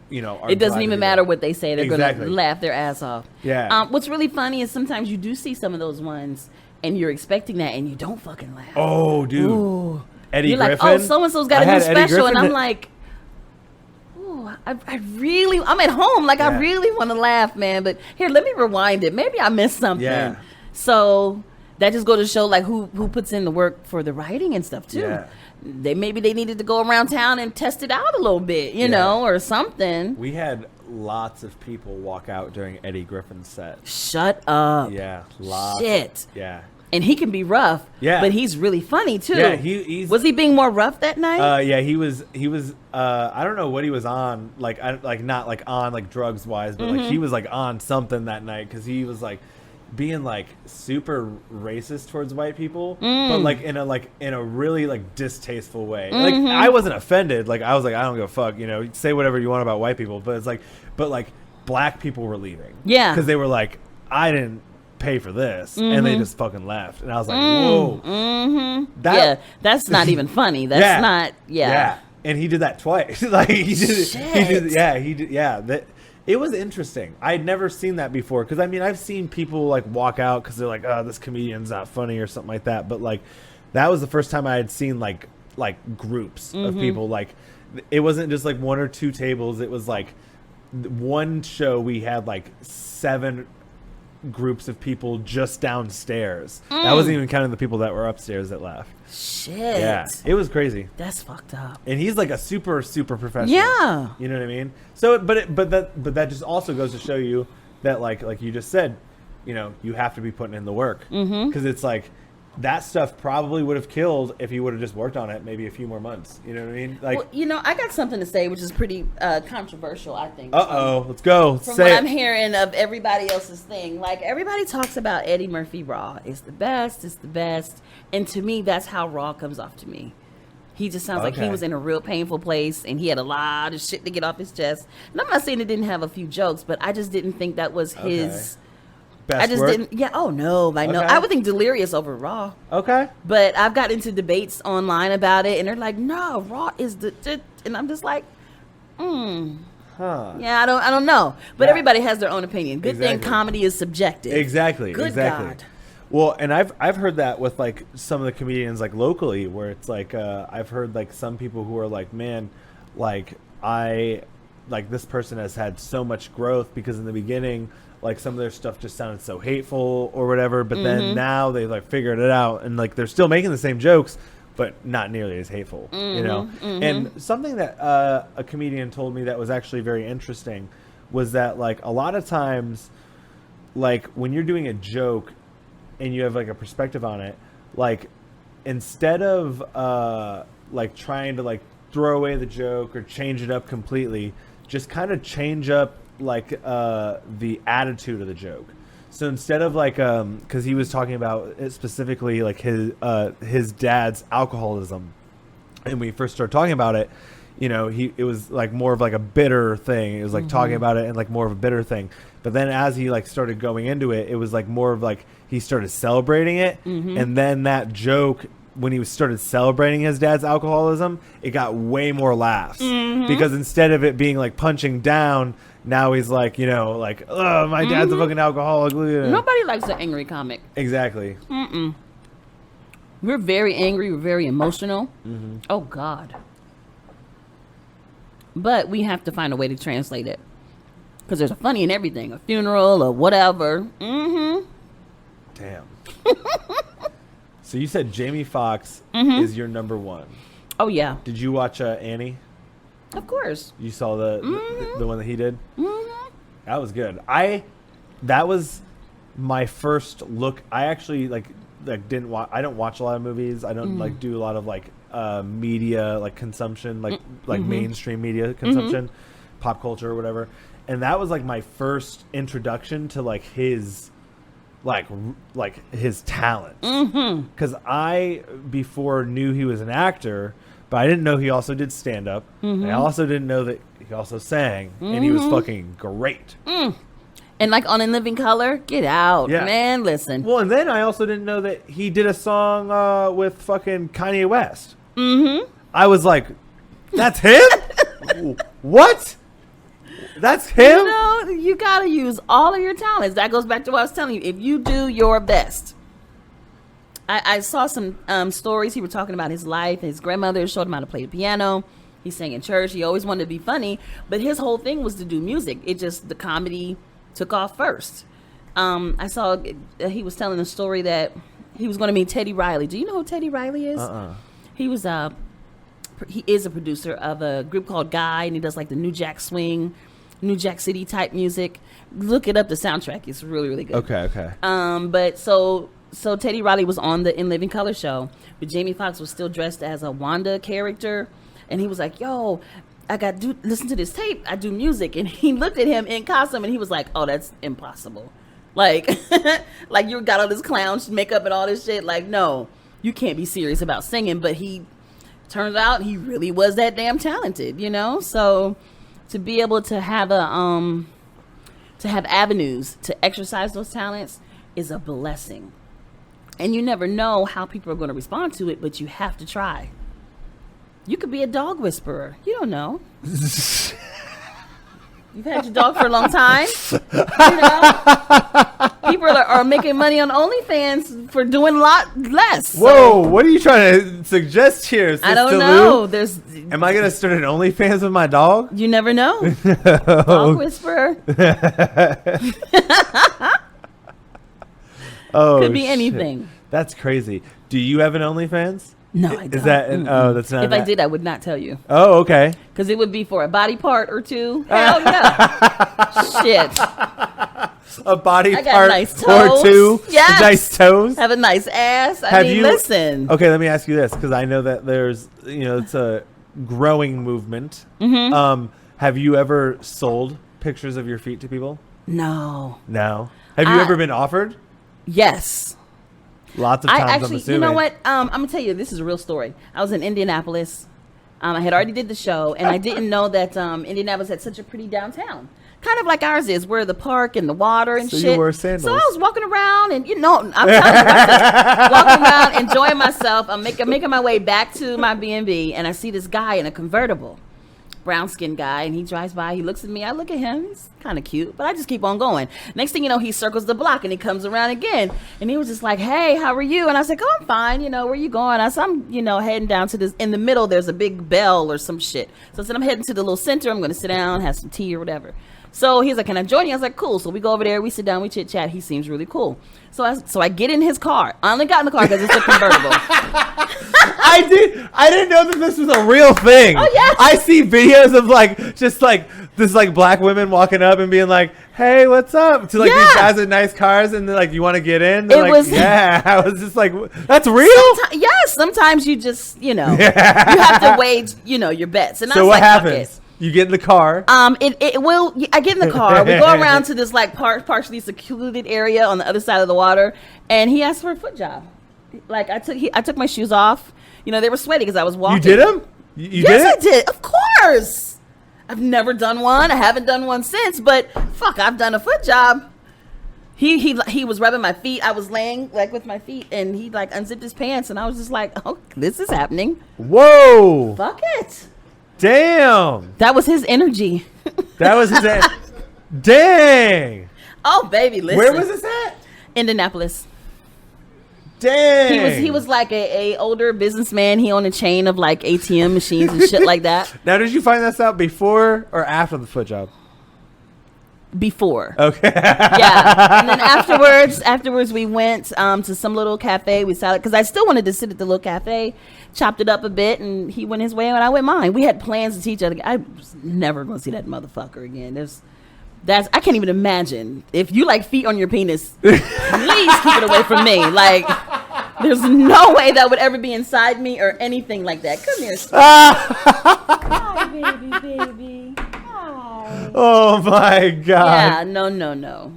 it doesn't even matter what they say. They're gonna laugh their ass off. Yeah. What's really funny is sometimes you do see some of those ones and you're expecting that and you don't fucking laugh. Oh, dude. Ooh. Eddie you're Griffin. Like, oh, so-and-so's got a new special, and I'm like, ooh, I'm at home, like I really want to laugh, man. But here, let me rewind it. Maybe I missed something. Yeah. So that just goes to show like who puts in the work for the writing and stuff too. Yeah. Maybe they needed to go around town and test it out a little bit, you know, or something. We had lots of people walk out during Eddie Griffin's set. Shut up. Yeah, lots. Shit. Yeah. And he can be rough. Yeah. But he's really funny too. Yeah, was he being more rough that night? Yeah, he was I don't know what he was on, not like on like drugs wise, but like he was like on something that night cuz he was like being like super racist towards white people, but like in a really like distasteful way. Like I wasn't offended. Like I was like, I don't give a fuck, say whatever you want about white people, but it's like, but like black people were leaving. Yeah. Cause they were like, I didn't pay for this, and they just fucking left. And I was like, whoa. That's not even funny. That's not. Yeah. And he did that twice. Like he did. It was interesting. I'd never seen that before. Because, I mean, I've seen people, like, walk out because they're like, oh, this comedian's not funny or something like that. But, like, that was the first time I had seen, like groups of people. Like, it wasn't just, like, one or two tables. It was, like, one show we had, like, 7 groups of people just downstairs. That wasn't even counting the people that were upstairs that left. Shit. Yeah, it was crazy. That's fucked up. And he's like a super professional. Yeah. You know what I mean? So, but that just also goes to show you that like you just said, you have to be putting in the work because it's like that stuff probably would have killed if you would have just worked on it maybe a few more months. You know what I mean? Like, well, I got something to say, which is pretty controversial, I think. Let's go. From what I'm hearing of everybody else's thing, like everybody talks about Eddie Murphy Raw. It's the best. It's the best. And to me, that's how Raw comes off to me. He just sounds like he was in a real painful place, and he had a lot of shit to get off his chest. And I'm not saying it didn't have a few jokes, but I just didn't think that was his. Best I just work? didn't. Yeah. Oh no. I know. I would think Delirious over Raw. Okay. But I've got into debates online about it, and they're like, "No, Raw is the," and I'm just like, Huh. Yeah, I don't know. But everybody has their own opinion. Good thing comedy is subjective. Exactly. Good God. Well, and I've heard that with like some of the comedians like locally, where it's like I've heard like some people who are like, man, like this person has had so much growth because in the beginning, like some of their stuff just sounded so hateful or whatever, but then now they like figured it out and like they're still making the same jokes, but not nearly as hateful, And something that a comedian told me that was actually very interesting was that like a lot of times, like when you're doing a joke and you have like a perspective on it, like instead of like trying to like throw away the joke or change it up completely, just kind of change up like the attitude of the joke. So instead of like because he was talking about it specifically like his dad's alcoholism, and when we first started talking about it, it was like more of like a bitter thing. It was like talking about it and like more of a bitter thing. But then as he like started going into it, it was like more of like he started celebrating it, and then that joke, when he started celebrating his dad's alcoholism, it got way more laughs because instead of it being like punching down, now he's like, like, oh, my dad's a fucking alcoholic. Nobody likes an angry comic. Exactly. We're very angry. We're very emotional. Oh God. but we have to find a way to translate it because there's a funny in everything, a funeral or whatever. Mm-hmm. Damn. So you said Jamie Foxx is your number one. Oh yeah. Did you watch Annie? Of course. You saw the one that he did? Mm-hmm. That was good. That was my first look. I actually didn't watch. I don't watch a lot of movies. I don't do a lot of media consumption, mainstream media consumption, pop culture or whatever. And that was my first introduction to his his talent. Because I before knew he was an actor, but I didn't know he also did stand up. I also didn't know that he also sang, and he was fucking great. And on In Living Color, get out, man. Listen. Well, and then I also didn't know that he did a song with fucking Kanye West. I was like, that's him? What? That's him? You gotta use all of your talents. That goes back to what I was telling you. If you do your best. I saw some stories. He was talking about his life. His grandmother showed him how to play the piano. He sang in church. He always wanted to be funny, but his whole thing was to do music. It just, the comedy took off first. I saw he was telling a story that he was going to meet Teddy Riley. Do you know who Teddy Riley is? He was he is a producer of a group called Guy, and he does the New Jack Swing, New Jack City type music. Look it up. The soundtrack is really, really good. Okay. But so Teddy Riley was on the In Living Color show, but Jamie Foxx was still dressed as a Wanda character, and he was like, "Yo, I got to listen to this tape. I do music." And he looked at him in costume, and he was like, "Oh, that's impossible." You got all this clown makeup and all this shit. No, you can't be serious about singing. But he turns out he really was that damn talented, So to be able to have to have avenues to exercise those talents is a blessing. And you never know how people are going to respond to it, but you have to try. You could be a dog whisperer. You don't know. You've had your dog for a long time. People are making money on OnlyFans for doing a lot less. Whoa, what are you trying to suggest here, Sista I don't Lu? know. Am I going to start an OnlyFans with my dog? You never know. Dog whisperer. Could be anything. Shit. That's crazy. Do you have an OnlyFans? No, I don't. Is that that's not? If I did, I would not tell you. Oh, okay. Because it would be for a body part or two. Hell yeah. Shit. A body I got part nice or two. Yes. Nice toes. Have a nice ass. Listen. Okay, let me ask you this, because I know that there's, it's a growing movement. Have you ever sold pictures of your feet to people? No. Have you ever been offered? Yes. Lots of times, I'm assuming. You know what? I'm going to tell you, this is a real story. I was in Indianapolis. I had already did the show, and I didn't know that Indianapolis had such a pretty downtown. Kind of like ours is, where the park and the water and so shit. So you wear sandals. So I was walking around, and I'm telling you, walking around, enjoying myself. I'm making my way back to my B&B, and I see this guy in a convertible. Brown-skinned guy, and he drives by. He looks at me. I look at him. He's kind of cute, but I just keep on going. Next thing you know, he circles the block, and he comes around again. And he was just like, "Hey, how are you?" And I was like, "Oh, I'm fine. Where are you going?" I said, "I'm, heading down to this." In the middle, there's a big bell or some shit. So I said, "I'm heading to the little center. I'm going to sit down, have some tea or whatever." So he's like, "Can I join you?" I was like, "Cool." So we go over there. We sit down. We chit chat. He seems really cool. So I get in his car. I only got in the car because it's a convertible. I didn't know that this was a real thing. Oh yes. I see videos of just this black women walking up and being like, "Hey, what's up?" to these guys in nice cars, and they're like, "You want to get in?" They're yeah. I was just like, "That's real." Yes. Sometimes you just you have to weigh your bets. And so I was what like, happens? You get in the car. I get in the car. We go around to this partially secluded area on the other side of the water, and he asked for a foot job. I took my shoes off. They were sweaty because I was walking. You did them? You yes, did it? I did. Of course. I've never done one. I haven't done one since, but fuck, I've done a foot job. He was rubbing my feet. I was laying with my feet, and he unzipped his pants, and I was just like, "Oh, this is happening." Whoa! Fuck it. Damn! That was his energy. That was his. Dang! Oh, baby, listen. Where was this at? Indianapolis. Dang. He was like a older businessman. He owned a chain of like ATM machines and shit like that. Now, did you find this out before or after the foot job? Before. Okay. Yeah. And then afterwards we went to some little cafe. We sat because I still wanted to sit at the little cafe, chopped it up a bit, and he went his way and I went mine. We had plans to see each other. I was never going to see that motherfucker again. I can't even imagine. If you like feet on your penis, please keep it away from me. Like, there's no way that would ever be inside me or anything like that. Come here. Hi, baby. Hi. Oh my God. Yeah, no.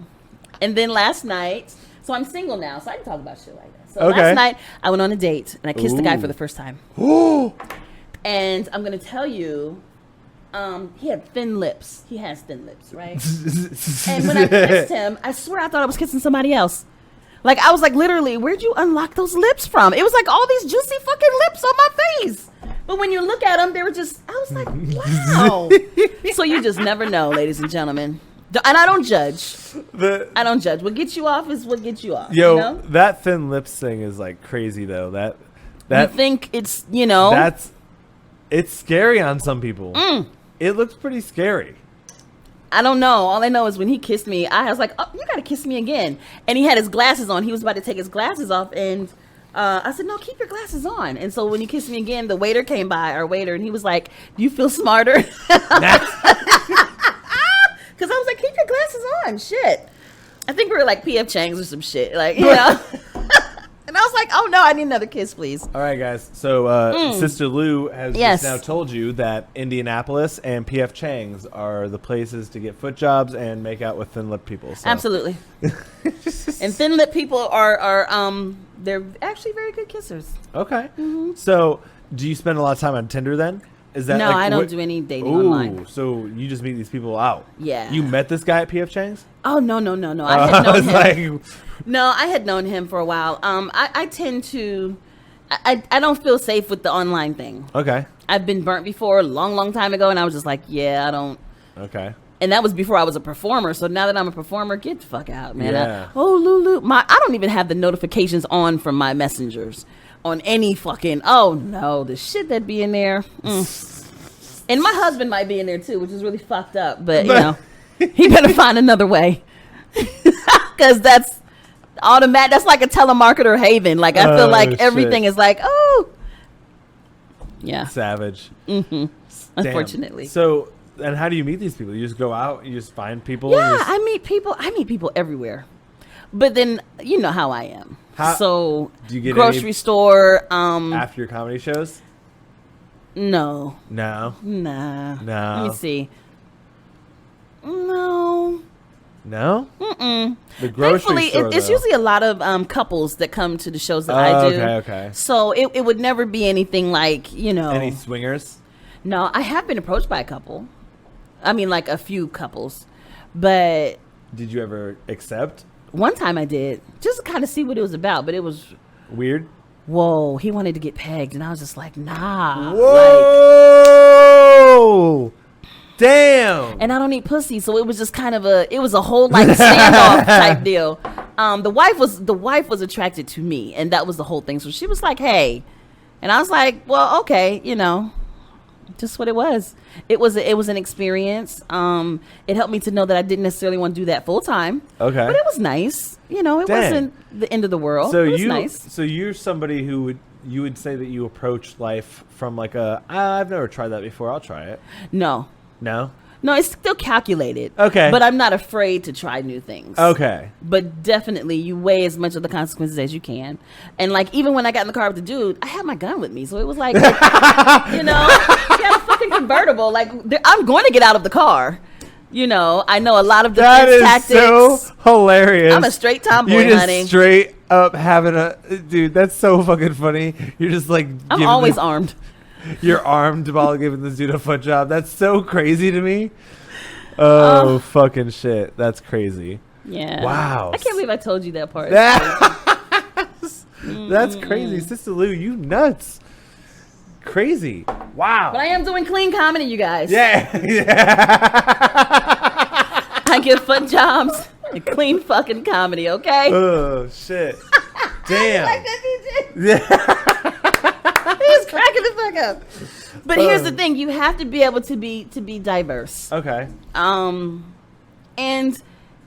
And then last night, so I'm single now, so I can talk about shit like that. So Okay. last night, I went on a date and I kissed the guy Ooh. for the first time. Ooh. And I'm going to tell you, he had thin lips. He has thin lips, right? And when I kissed him, I swear I thought I was kissing somebody else. Like, I was like, literally, where'd you unlock those lips from? It was like all these juicy fucking lips on my face. But when you look at them, they were just, I was like, wow. So you just never know, ladies and gentlemen. And I don't judge. I don't judge. What gets you off is what gets you off. Yo, you know? that thin lips thing is like crazy though. That You think it's, you know. it's scary on some people. It looks pretty scary. I don't know. All I know is when he kissed me, I was like, oh, you got to kiss me again. And he had his glasses on. He was about to take his glasses off. And I said, no, keep your glasses on. And so when he kissed me again, the waiter came by, our waiter, and he was like, do you feel smarter? Because I was like, keep your glasses on. Shit. I think we were like P.F. Chang's or some shit. Like, you know. And I was like, oh, no, I need another kiss, please. All right, guys. So Sister Lu has Yes. just now told you that Indianapolis and P.F. Chang's are the places to get foot jobs and make out with thin-lipped people. So. Absolutely. And thin-lipped people are they're actually very good kissers. Okay. So do you spend a lot of time on Tinder then? Is that No, like, I don't what- do any dating Ooh, online. so you just meet these people out? Yeah. You met this guy at P.F. Chang's? Oh, no. I had known was him. like, No, I had known him for a while. I tend to, I don't feel safe with the online thing. okay. I've been burnt before a long time ago, and I was just like, yeah, I don't. Okay. And that was before I was a performer. So now that I'm a performer, get the fuck out, man. Yeah. Lulu, I don't even have the notifications on from my messengers on any fucking. Oh no, the shit that be in there. And my husband might be in there too, which is really fucked up. But you know, he better find another way, because that's automatic. That's like a telemarketer haven. Like I feel like shit. everything is like, oh, yeah. Savage. Damn. Damn. Unfortunately. So, and how do you meet these people? You just go out, you just find people? Yeah, and just- I meet people everywhere. But then you know how I am. So do you get grocery any- store, after your comedy shows? no. No. Nah. No. Let me see. No. No? Mm-mm. The grocery Thankfully, store, it's though. usually a lot of couples that come to the shows that I do. Okay. So it would never be anything like, you know. Any swingers? No, I have been approached by a couple. I mean, like a few couples. But Did you ever accept? one time I did, just to kind of see what it was about. But it was, Weird? whoa, he wanted to get pegged. And I was just like, nah. Like, Whoa! Damn! and I don't eat pussy, so it was just kind of it was a whole like standoff type deal. The wife was attracted to me, and that was the whole thing. So she was like, "Hey," and I was like, "Well, okay, you know, just what it was. It was an experience. It helped me to know that I didn't necessarily want to do that full time. Okay. but it was nice. You know, it Dang. wasn't the end of the world. So it was nice. So you're somebody who would say that you approach life from like I've never tried that before. I'll try it. No, it's still calculated. Okay. but I'm not afraid to try new things. Okay. But definitely, you weigh as much of the consequences as you can. And like, even when I got in the car with the dude, I had my gun with me, so it was like, you know, he had a fucking convertible. Like, I'm going to get out of the car. You know, I know a lot of That defense is tactics. so hilarious. I'm a straight tomboy, You're just honey. straight up having a dude. That's so fucking funny. You're just like I'm giving always this- armed. You're armed while giving this dude a foot job. That's so crazy to me. Oh fucking shit. That's crazy. Yeah. Wow. I can't believe I told you that part. That's crazy. Sister Lu, you nuts. Crazy. Wow. But I am doing clean comedy, you guys. Yeah. I give foot jobs and clean fucking comedy, okay? Oh shit. Damn. Like that, DJ. Yeah. He was cracking the fuck up. But here's the thing: you have to be able to be diverse. Okay. And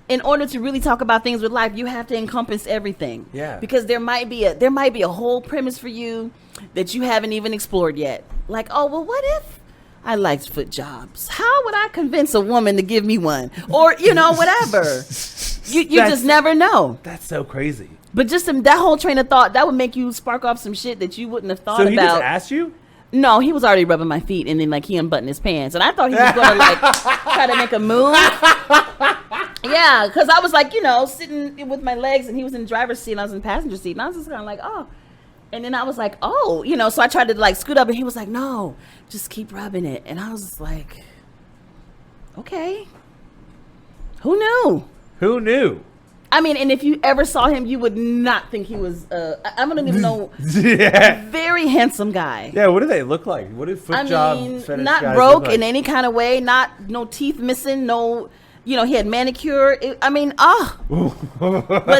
in order to really talk about things with life, you have to encompass everything. Yeah. Because there might be a whole premise for you that you haven't even explored yet. Like, oh well, what if I liked foot jobs? How would I convince a woman to give me one? Or whatever. You just never know. That's so crazy. But just that whole train of thought, that would make you spark off some shit that you wouldn't have thought So about. he just asked you? No, he was already rubbing my feet, and then like he unbuttoned his pants, and I thought he was gonna like try to make a move. Yeah, because I was like, sitting with my legs, and he was in the driver's seat, and I was in the passenger seat, and I was just kind of like, oh. And then I was like, oh, so I tried to like scoot up, and he was like, no, just keep rubbing it, and I was just like, okay, who knew? Who knew? I mean, and if you ever saw him, you would not think he was. I don't even know. Yeah. Very handsome guy. Yeah. What do they look like? What do foot job fetish not guys broke look like? in any kind of way. No teeth missing. No, he had manicure. But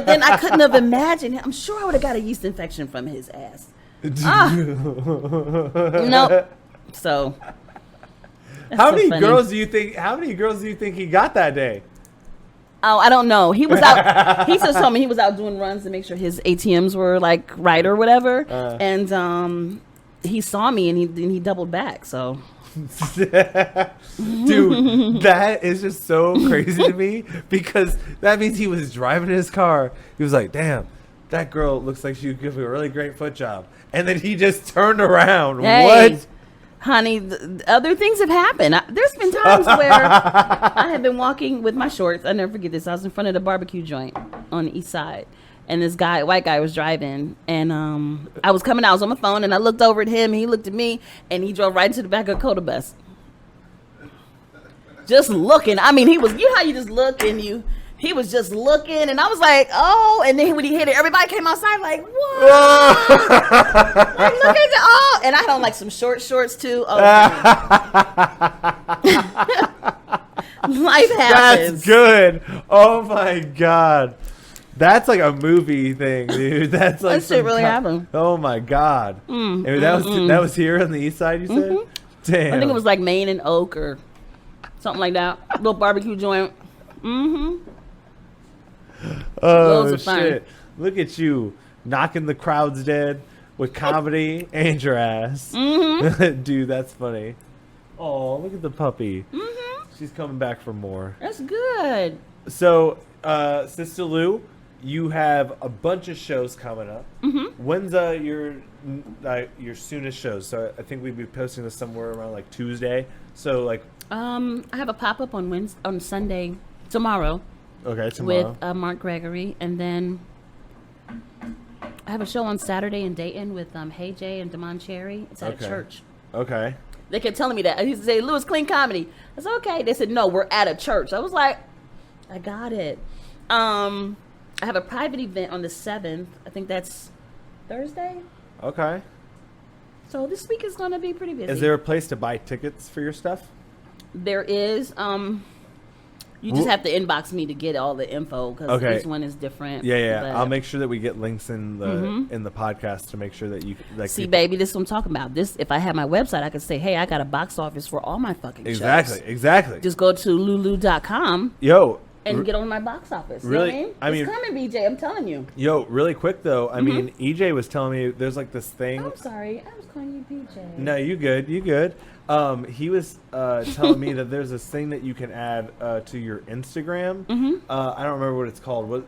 then I couldn't have imagined. I'm sure I would have got a yeast infection from his ass. Nope. So. How many funny. girls do you think he got that day? Oh, I don't know. He was out. He just told me he was out doing runs to make sure his ATMs were like right or whatever. And he saw me and he doubled back. So, Dude, that is just so crazy to me because that means he was driving his car. He was like, "Damn, that girl looks like she would give me a really great foot job," and then he just turned around. hey, What? honey, other things have happened. There's been times where I have been walking with my shorts. I never forget this. I was in front of the barbecue joint on the east side. And this white guy was driving. And I was coming out. I was on my phone. And I looked over at him. He looked at me. And he drove right into the back of the Coda bus. Just looking. I mean, he was, how you just look and he was just looking. And I was like, oh. And then when he hit it, everybody came outside like, what? Like, look at that. Oh. And I had on like some shorts too. Oh, life happens. That's good. Oh my god. That's like a movie thing, dude. That's like That shit really happened. Oh my god. And that was here on the east side, you said? Damn. I think it was like Maine and Oak or something like that. Little barbecue joint. Oh fun. shit. Look at you knocking the crowds dead with comedy and your ass. Dude, that's funny. Oh, look at the puppy. She's coming back for more. That's good. So, Sista Lu, you have a bunch of shows coming up. When's your soonest shows? So I think we'd be posting this somewhere around like Tuesday. So like, I have a pop up on Sunday tomorrow. Okay, tomorrow with Mark Gregory, and then I have a show on Saturday in Dayton with Hey Jay and Damon Cherry. It's at a church. Okay. They kept telling me that. I used to say, Lewis, clean comedy. I said, okay. They said, no, we're at a church. I was like, I got it. I have a private event on the 7th. I think that's Thursday. Okay. So this week is going to be pretty busy. Is there a place to buy tickets for your stuff? There is. You just have to inbox me to get all the info because each one is different. Yeah. But I'll make sure that we get links in the podcast to make sure that you like. See, baby, this is what I'm talking about. This, if I had my website, I could say, hey, I got a box office for all my fucking shows. Exactly. Just go to lulu.com. Yo. And get on my box office. Really? You know what I mean? It's coming, BJ. I'm telling you. Yo, really quick though. I mean, EJ was telling me there's like this thing. I'm sorry. I was calling you BJ. No, you good. He was telling me that there's this thing that you can add to your Instagram. I don't remember what it's called. What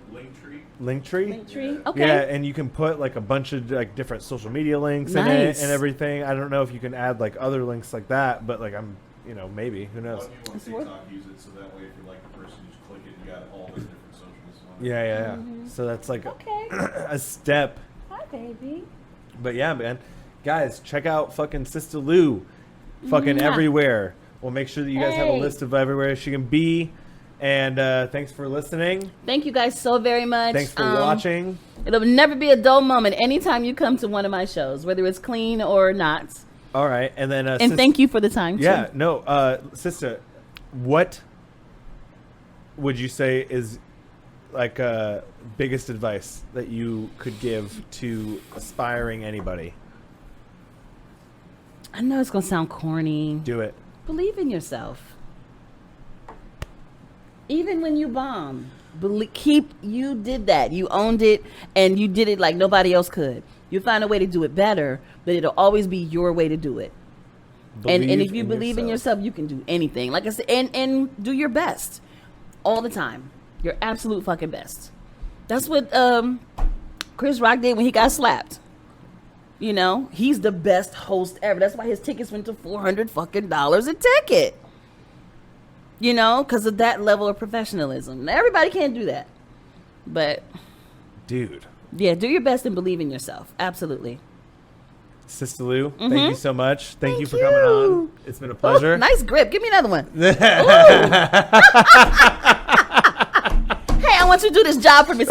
Linktree? Okay. Yeah, and you can put like a bunch of like different social media links in it and everything. I don't know if you can add like other links like that, but like I'm, maybe who knows. On TikTok, use it so that way if you're like the person, you just click it. You got all the different socials. Yeah. So that's like a step. Hi, baby. But yeah, man, guys, check out fucking Sista Lu. Fucking everywhere. We'll make sure that you guys have a list of everywhere she can be. And thanks for listening. Thank you guys so very much. Thanks for watching. It'll never be a dull moment anytime you come to one of my shows, whether it's clean or not. All right. And then and thank you for the time, yeah, too. no, sister, what would you say is like biggest advice that you could give to aspiring anybody? I know it's gonna sound corny. Do it. Believe in yourself. Even when you bomb, you did that. You owned it, and you did it like nobody else could. You find a way to do it better, but it'll always be your way to do it. And if you believe in yourself, you can do anything. Like I said, and do your best all the time. Your absolute fucking best. That's what Chris Rock did when he got slapped. You know, he's the best host ever. That's why his tickets went to $400 fucking a ticket. You know, because of that level of professionalism. Now, everybody can't do that. But, dude. Yeah, do your best and believe in yourself. Absolutely. Sista Lu, thank you so much. Thank you for coming on. It's been a pleasure. Ooh, nice grip. Give me another one. Hey, I want you to do this job for me.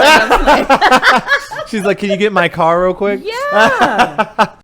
She's like, can you get my car real quick? Yeah.